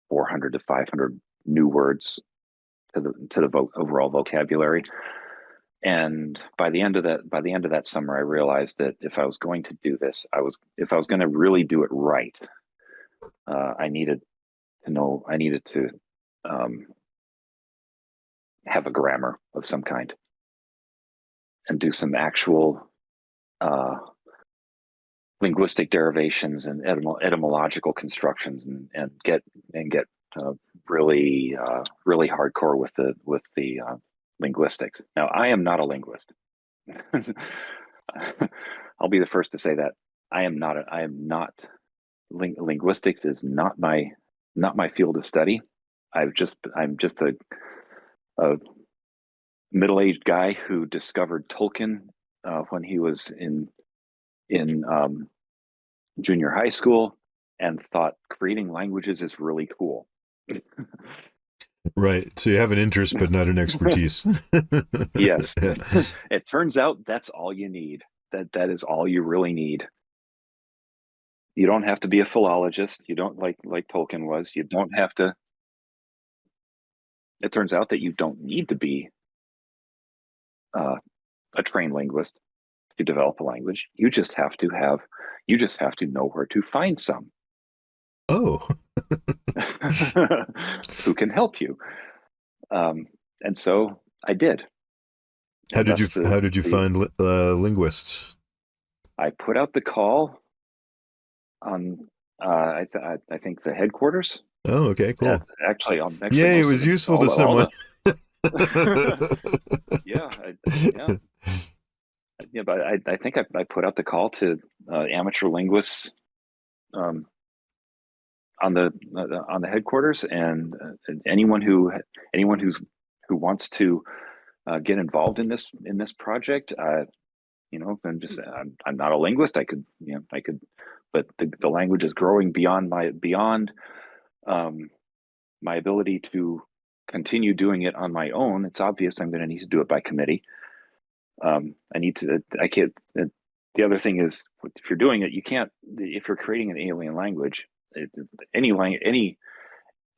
400 to 500 new words to the overall vocabulary. And by the end of that summer, I realized that if I was going to do this, if I was going to really do it right, I needed to have a grammar of some kind and do some actual linguistic derivations and etymological constructions, and get really hardcore with the linguistics. Now, I am not a linguist. I'll be the first to say that I am not. Linguistics is not my field of study. I'm just a middle-aged guy who discovered Tolkien when he was in junior high school and thought creating languages is really cool. Right. So you have an interest, but not an expertise. Yes. It turns out that's all you need. That is all you really need. You don't have to be a philologist. You don't like Tolkien was. You don't have to. It turns out that you don't need to be a trained linguist to develop a language. You just have to know where to find some. Oh. Who can help you. And so I did. How did you find linguists? I put out the call on I think the headquarters. Oh, okay, cool. Actually, yay, it was useful to someone. Yeah, but I think I put out the call to amateur linguists on the headquarters, and anyone who wants to get involved in this project. I'm not a linguist. I could, but the language is growing beyond my ability to continue doing it on my own. It's obvious I'm going to need to do it by committee. I can't. The other thing is, if you're doing it, you can't. If you're creating an alien language, any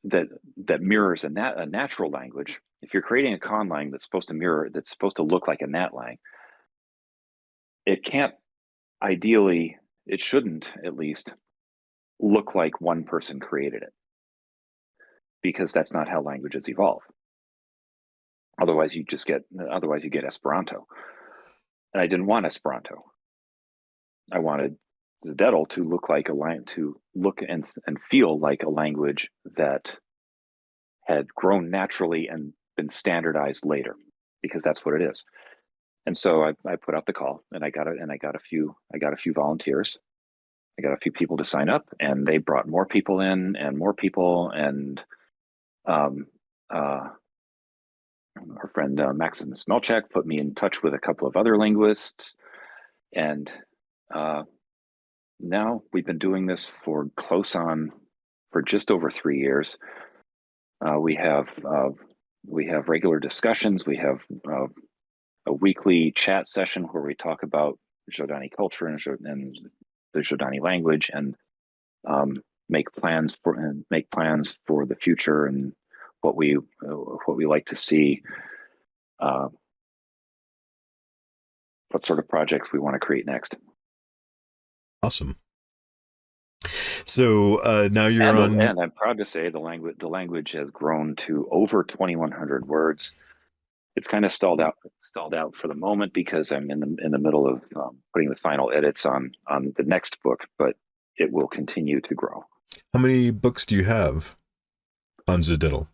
that mirrors a natural language. If you're creating a conlang that's supposed to look like a natlang, it can't. Ideally, it shouldn't, at least, look like one person created it, because that's not how languages evolve. Otherwise, you get Esperanto, and I didn't want Esperanto. I wanted Zdetl to look and feel like a language that had grown naturally and been standardized later, because that's what it is. And so I put out the call, and I got a few volunteers. I got a few people to sign up, and they brought more people in, and more people, and our friend Maxim Smelchak put me in touch with a couple of other linguists, and now we've been doing this for just over 3 years. We have regular discussions. We have a weekly chat session where we talk about Zhodani culture and the Zhodani language, and make plans for the future and what we like to see, what sort of projects we want to create next. Awesome. So now you're on, and I'm proud to say the language has grown to over 2,100 words. It's kind of stalled out for the moment because I'm in the middle of putting the final edits on the next book, but it will continue to grow. How many books do you have? on Zdetl?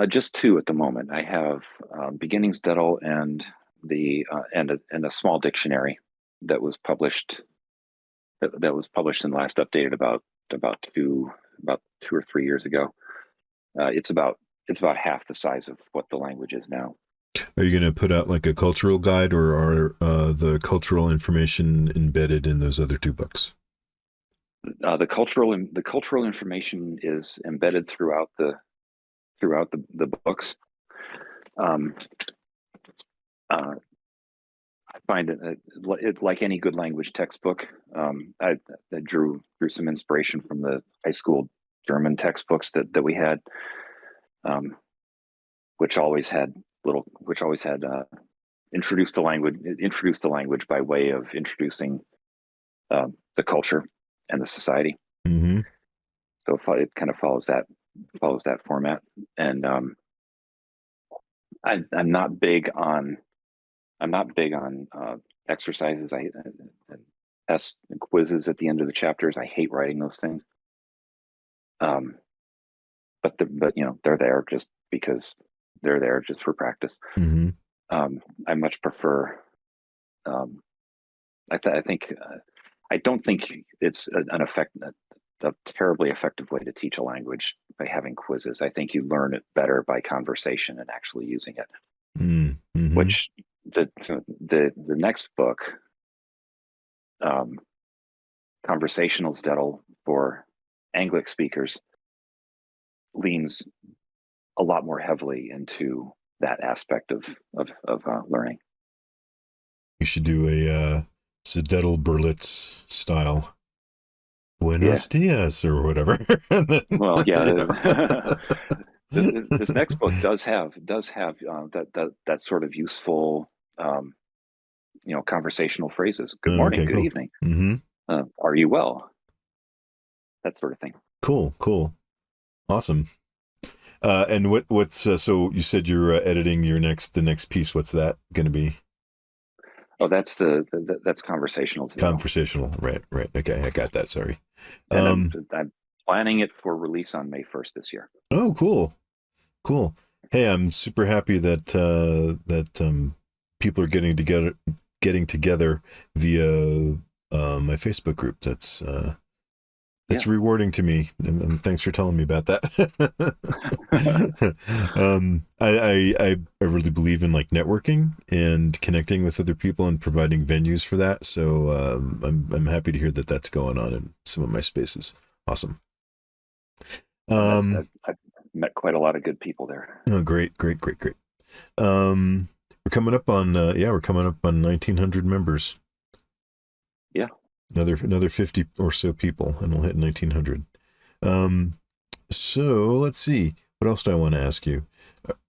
Just two at the moment. I have beginning Zdetl and a small dictionary that was published that was published and last updated about two or 3 years ago. It's about half the size of what the language is now. Are you going to put out like a cultural guide, or are the cultural information embedded in those other two books? The cultural information is embedded throughout the books. I find it like any good language textbook. I drew some inspiration from the high school German textbooks that we had, which always had introduce the language by way of introducing the culture and the society. Mm-hmm. So it kind of follows that format. And I'm not big on exercises. I tests and quizzes at the end of the chapters. I hate writing those things. But they're there just because they're there just for practice. Mm-hmm. I much prefer. I don't think it's a terribly effective way to teach a language by having quizzes. I think you learn it better by conversation and actually using it. Mm-hmm. Which the next book, Conversational Zdetl for Anglic speakers, leans a lot more heavily into that aspect of learning. You should do a Zdetl Berlitz style. Buenos dias or whatever. Well, yeah. This next book does have that sort of useful, conversational phrases. Good morning, okay, good cool. evening. Mm-hmm. Are you well? That sort of thing. Cool. Awesome. And what's so you said you're editing the next piece. What's that going to be? Oh, that's that's conversational. Conversational, right. Okay, I got that. Sorry. And I'm planning it for release on May 1st this year. Oh, cool. Hey, I'm super happy that people are getting together via my Facebook group. That's rewarding to me, and thanks for telling me about that. I really believe in like networking and connecting with other people and providing venues for that. So I'm happy to hear that that's going on in some of my spaces. Awesome. I've met quite a lot of good people there. Oh, great. We're coming up on 1,900 members. Yeah. Another 50 or so people, and we'll hit 1,900. So let's see. What else do I want to ask you?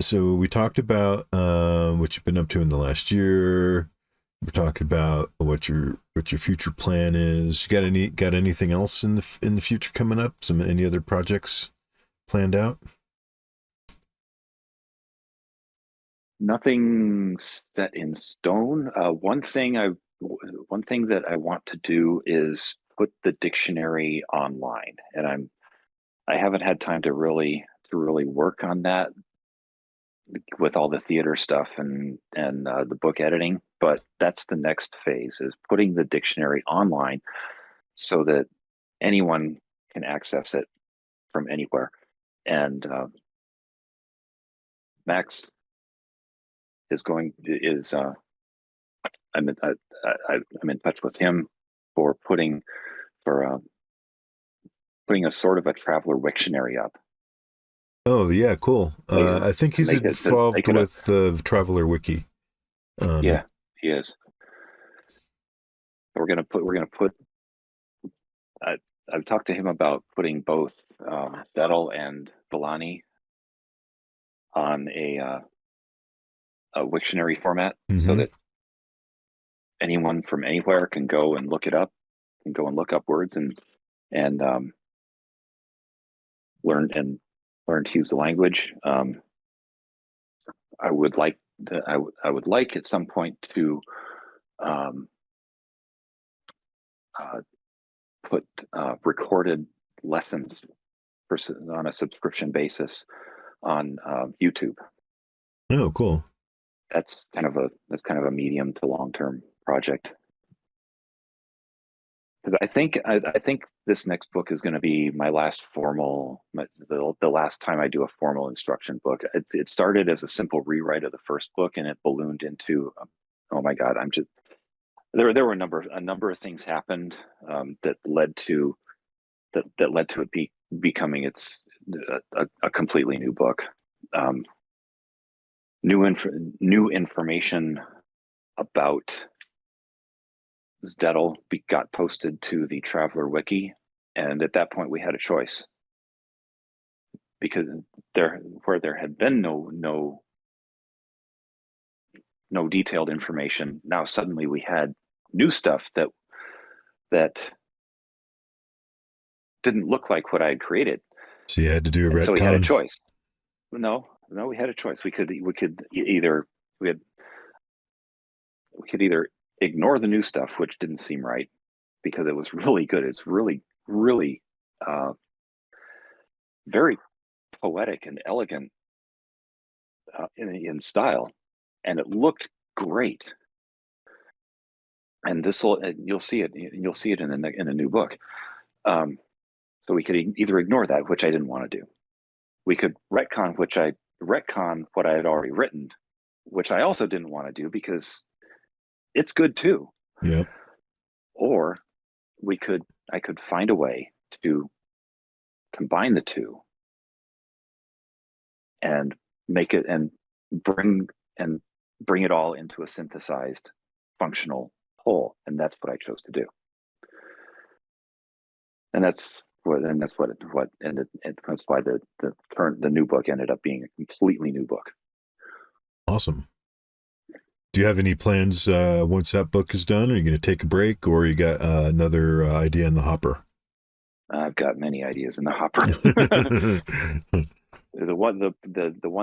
So we talked about what you've been up to in the last year. We talked about what your future plan is. You got anything else in the future coming up? Any other projects planned out? Nothing set in stone. One thing that I want to do is put the dictionary online, and I haven't had time to really work on that with all the theater stuff and the book editing. But that's the next phase, is putting the dictionary online so that anyone can access it from anywhere. And Max I'm in touch with him for putting a sort of a traveler Wiktionary up. Oh yeah, cool. I think he's involved with the Traveller Wiki. Yeah, he is. We're gonna put. I've talked to him about putting both Zdetl and Villani on a Wiktionary format, so that anyone from anywhere can go and look it up, can go and look up words and learn to use the language. I would like at some point to put recorded lessons on a subscription basis on YouTube. Oh, cool. That's kind of a medium to long term project. Because I think this next book is going to be my last the last time I do a formal instruction book. It started as a simple rewrite of the first book, and it ballooned into, oh my God, there were a number of things happened that led to it becoming a completely new book. New information about Zdetl got posted to the Traveller wiki, and at that point we had a choice, because there had been no detailed information. Now suddenly we had new stuff that didn't look like what I had created. So you had to do a retcon. So we had a choice. No, we had a choice. We could either ignore the new stuff, which didn't seem right, because it was really good. It's really very poetic and elegant in style, and it looked great. And you'll see it in a new book. So we could either ignore that, which I didn't want to do. We could retcon what I had already written, which I also didn't want to do, because it's good too. Yep. Or I could find a way to combine the two and make it and bring it all into a synthesized functional whole. And that's what I chose to do. And that's why the new book ended up being a completely new book. Awesome. Do you have any plans once that book is done? Are you going to take a break, or you got another idea in the hopper? I've got many ideas in the hopper. the one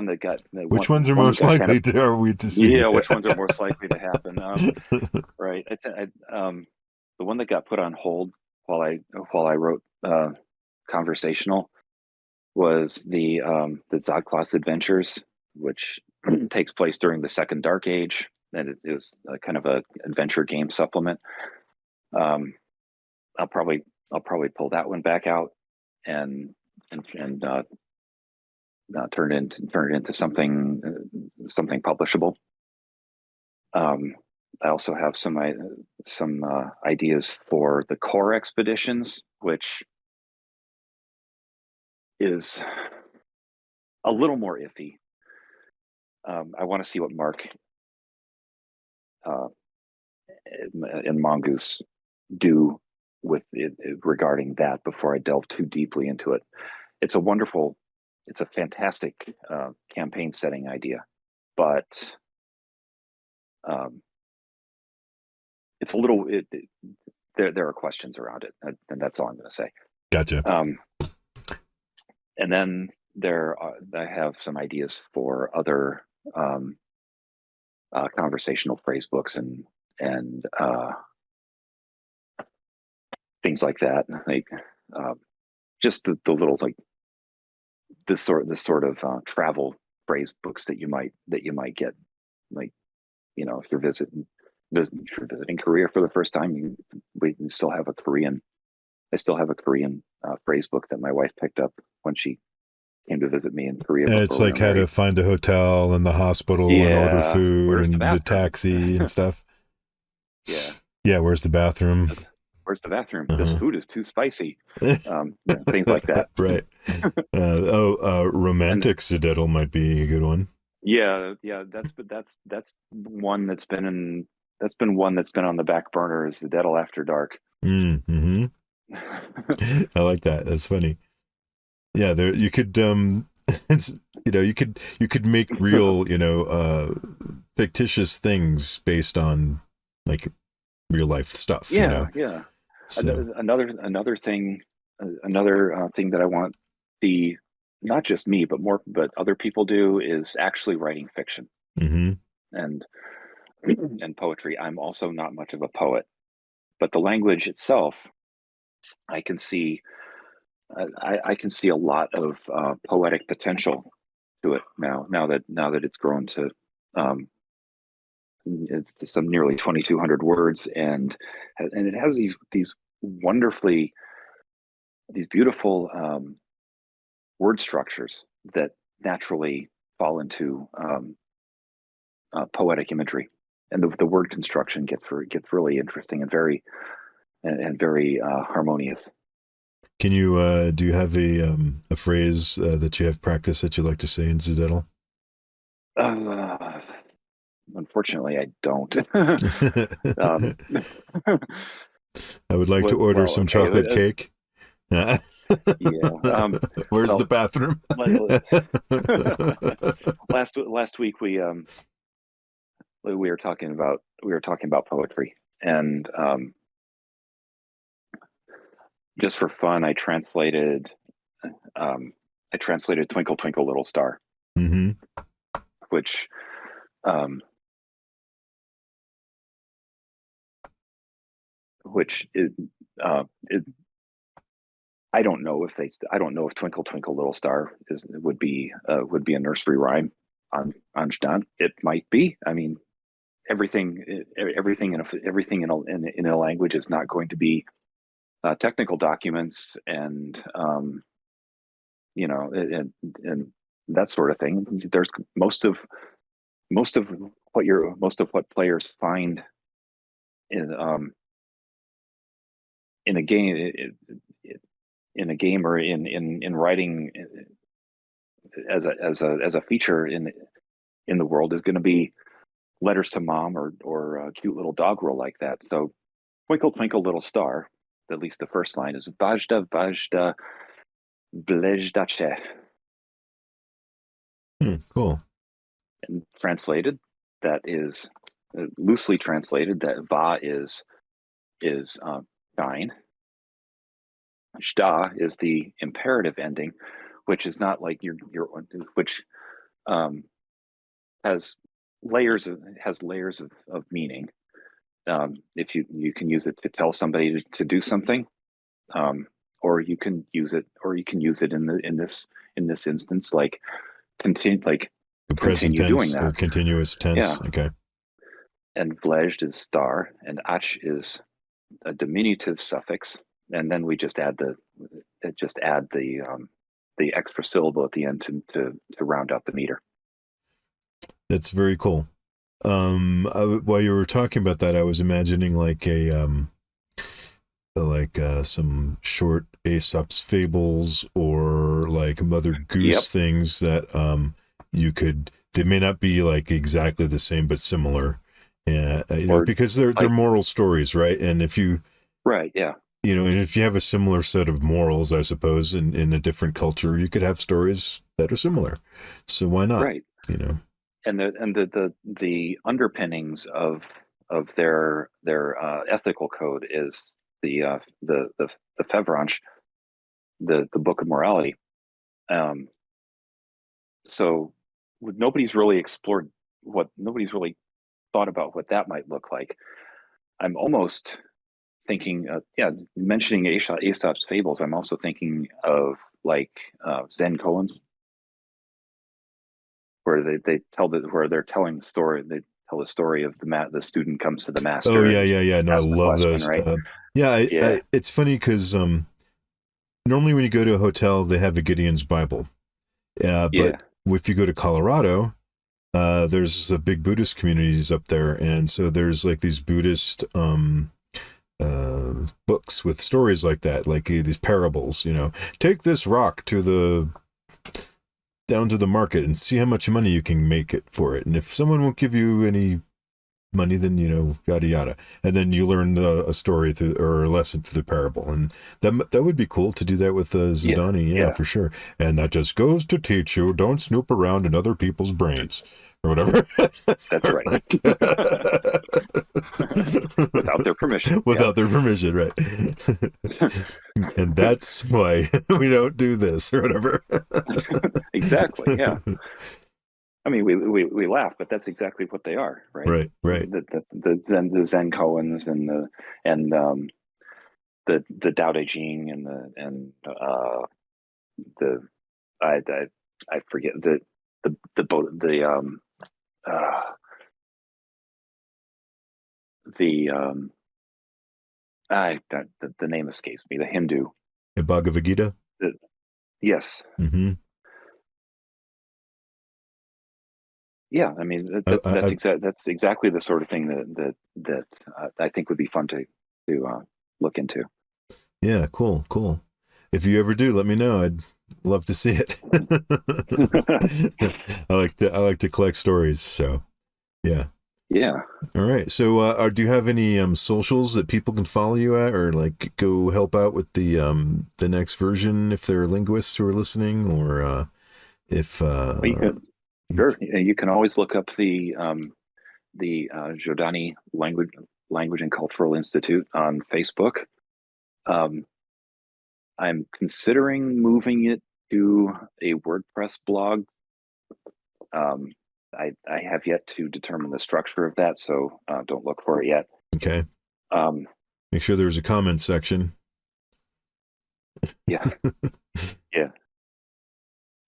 that got which ones are most likely to see? Yeah, which ones are most likely to happen? Right. The one that got put on hold while I wrote conversational was the Zdetl Adventures, which takes place during the Second Dark Age, and it was kind of a adventure game supplement. I'll probably pull that one back out and turn it into something publishable. I also have some ideas for the core expeditions, which is a little more iffy. I want to see what Mark and Mongoose do with it regarding that before I delve too deeply into it. It's a fantastic campaign setting idea, but it's a little. There are questions around it, and that's all I'm going to say. Gotcha. And then I have some ideas for other conversational phrase books and things like that, like just the little, like this sort of travel phrase books that you might get, like, if you're visiting Korea for the first time. We still have a Korean. I still have a Korean phrase book that my wife picked up when she came to visit me in Korea. It's like how to find a hotel and the hospital and order food and the taxi and stuff. Yeah. Where's the bathroom? Where's the bathroom? This food is too spicy. Things like that. Right. Romantic Zdetl might be a good one. Yeah. That's one that's been one that's been on the back burner, is Zdetl After Dark. Mm-hmm. I like that. That's funny. Yeah, there you could you could make real, fictitious things based on like real life stuff. Yeah. So. Another thing that I want not just me, but other people do, is actually writing fiction. Mm-hmm. and poetry. I'm also not much of a poet, but the language itself, I can see I can see a lot of poetic potential to it now. Now that it's grown to it's some nearly 2,200 words, and it has these wonderfully these beautiful word structures that naturally fall into poetic imagery, and the word construction gets really interesting and very harmonious. Can you do you have a phrase that you have practiced that you like to say in Zdetl? Unfortunately, I don't. um, I would like to order well, some okay. chocolate cake. Yeah. Where's the Well, bathroom? last week we were talking about poetry, and just for fun, I translated "Twinkle Twinkle Little Star," Mm-hmm. which um, which is I don't know if I don't know if "Twinkle Twinkle Little Star" would be a nursery rhyme on Zdetl. It might be. I mean, everything in a language is not going to be technical documents and you know and that sort of thing. There's most of most of what players find in in a game in a game or in writing as a feature in the world is going to be letters to mom or a cute little dog roll like that. So "Twinkle Twinkle Little Star," at least the first line is "Vajda Vajda Blezdache." Cool. And translated, that is loosely translated, that "va" is shine. "Shda" is the imperative ending, which is not like your which um, has layers of meaning. If you can use it to tell somebody to do something, or you can use it in this instance, like The present continue doing tense or that. continuous Yeah. tense. Okay. And "vlezd" is star, and "ach" is a diminutive suffix, and then we just add the extra syllable at the end to round out the meter. That's very cool. While you were talking about that, I was imagining some short Aesop's fables or like Mother Yep. Goose things that you could. They may not be like exactly the same, but similar. Yeah, Or because they're like moral stories, right? And if you right, yeah, and if you have a similar set of morals, I suppose, in a different culture, you could have stories that are similar. So why not? right. You know. And the underpinnings of their ethical code is the Fevranche, the Book of Morality. Um, so nobody's really explored nobody's really thought about what that might look like. I'm almost thinking, mentioning Aesop's fables. I'm also thinking of like Zen koans, where where they're telling the story. They tell the story of the student comes to the Oh master yeah, and yeah, yeah. No, I asks the love question, those. right? Yeah, Yeah, it's funny because normally when you go to a hotel, they have a Gideon's Bible. yeah, But if you go to Colorado, there's a big Buddhist communities up there, and so there's like these Buddhist books with stories like that, like these parables. Take this rock to the down to the market and see how much money you can make it for it, and if someone won't give you any money, then yada yada, and then you learn a story through or a lesson through the parable, and that would be cool to do that with yeah, Zhodani, yeah, yeah. for sure. And that just goes to teach you, don't snoop around in other people's brains or whatever. That's Or right. like Without their permission. Yeah, without their permission, right? And that's why we don't do this or whatever. exactly. Yeah. I mean, we laugh, but that's exactly what they are, right? Right, right. The Zen koans and the Dao De Jing and the I forget the the name escapes me. The Hindu. The Bhagavad Gita. Yes. Mm-hmm. Yeah, I mean that's exactly the sort of thing that I think would be fun to look into. Yeah, cool. If you ever do, let me know. I'd love to see it. I like to collect stories, so yeah. Yeah. All right. So, do you have any socials that people can follow you at, or like go help out with the next version if they're linguists who are listening, or if sure, you can always look up the Zhodani Language and Cultural Institute on Facebook. I'm considering moving it to a WordPress blog. I have yet to determine the structure of that, so don't look for it yet. Okay. Make sure there's a comment section. Yeah. Yeah.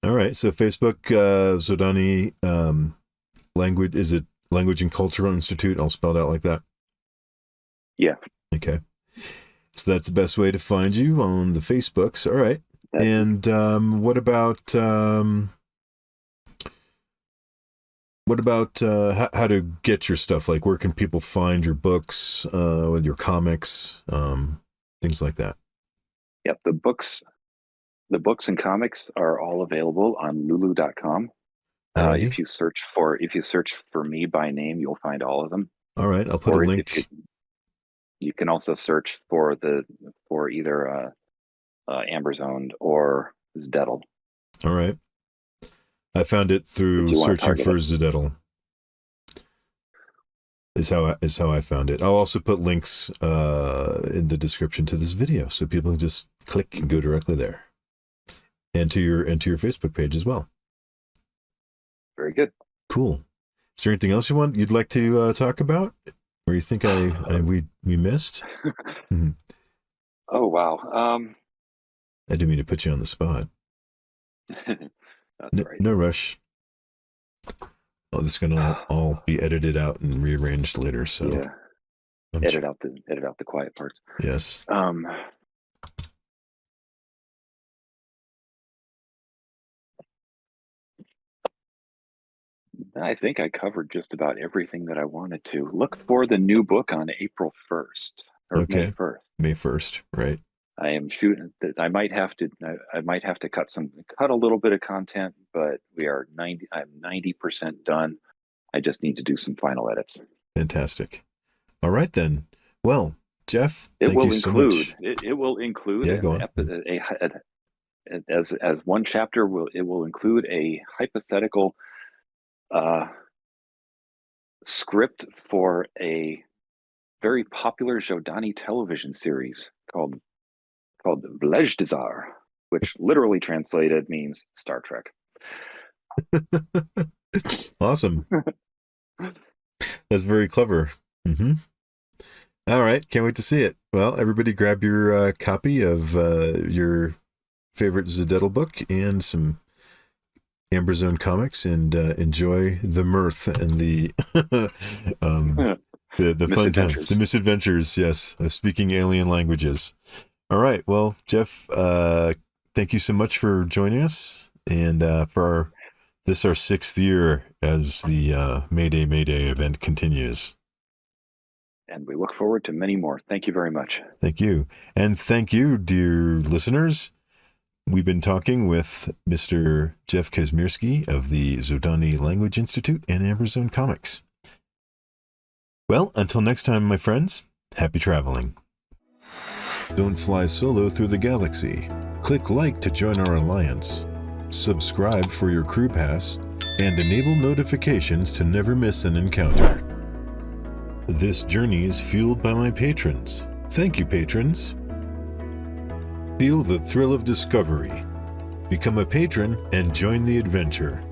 All right. So Facebook, Zhodani Language, is it Language and Cultural Institute? I'll spell it out like that. Yeah. Okay. So that's the best way to find you on the Facebooks. All right. And what about how to get your stuff? Like, where can people find your books, with your comics, things like that? Yep. The books and comics are all available on lulu.com. If you search for me by name, you'll find all of them. All right. I'll put a link. You can also search for either Amberzoned or Zdetl. All right. I found it through searching for Zdetl. Is how I found it. I'll also put links in the description to this video, so people can just click and go directly there, and to your Facebook page as well. Very good. Cool. Is there anything else you'd like to talk about, or you think we missed? Mm-hmm. Oh wow. I didn't mean to put you on the spot. That's right. No rush. Oh, this is gonna all be edited out and rearranged later. So yeah, edit out the quiet parts. Yes. I think I covered just about everything that I wanted to. Look for the new book on April 1st or okay. May 1st. May 1st, right? I am shooting. I might have to cut a little bit of content, but I'm 90% done. I just need to do some final edits. Fantastic. All right then. Well, Jeff, thank you so much. It will include as one chapter will include a hypothetical script for a very popular Zhodani television series called Vlejdizar, which literally translated means Star Trek. Awesome. That's very clever. Mm-hmm. All right. Can't wait to see it. Well, everybody grab your copy of your favorite Zdetl book and some Amberzone comics and enjoy the mirth and the the fun times, the misadventures, yes, of speaking alien languages. All right. Well, Jeff, thank you so much for joining us. And for our 6th year as the Mayday Mayday event continues. And we look forward to many more. Thank you very much. Thank you. And thank you, dear listeners. We've been talking with Mr. Jeff Kazmierski of the Zhodani Language Institute and Amberzone Comics. Well, until next time, my friends, happy traveling. Don't fly solo through the galaxy. Click like to join our alliance. Subscribe for your crew pass, and enable notifications to never miss an encounter. This journey is fueled by my patrons. Thank you, patrons. Feel the thrill of discovery. Become a patron and join the adventure.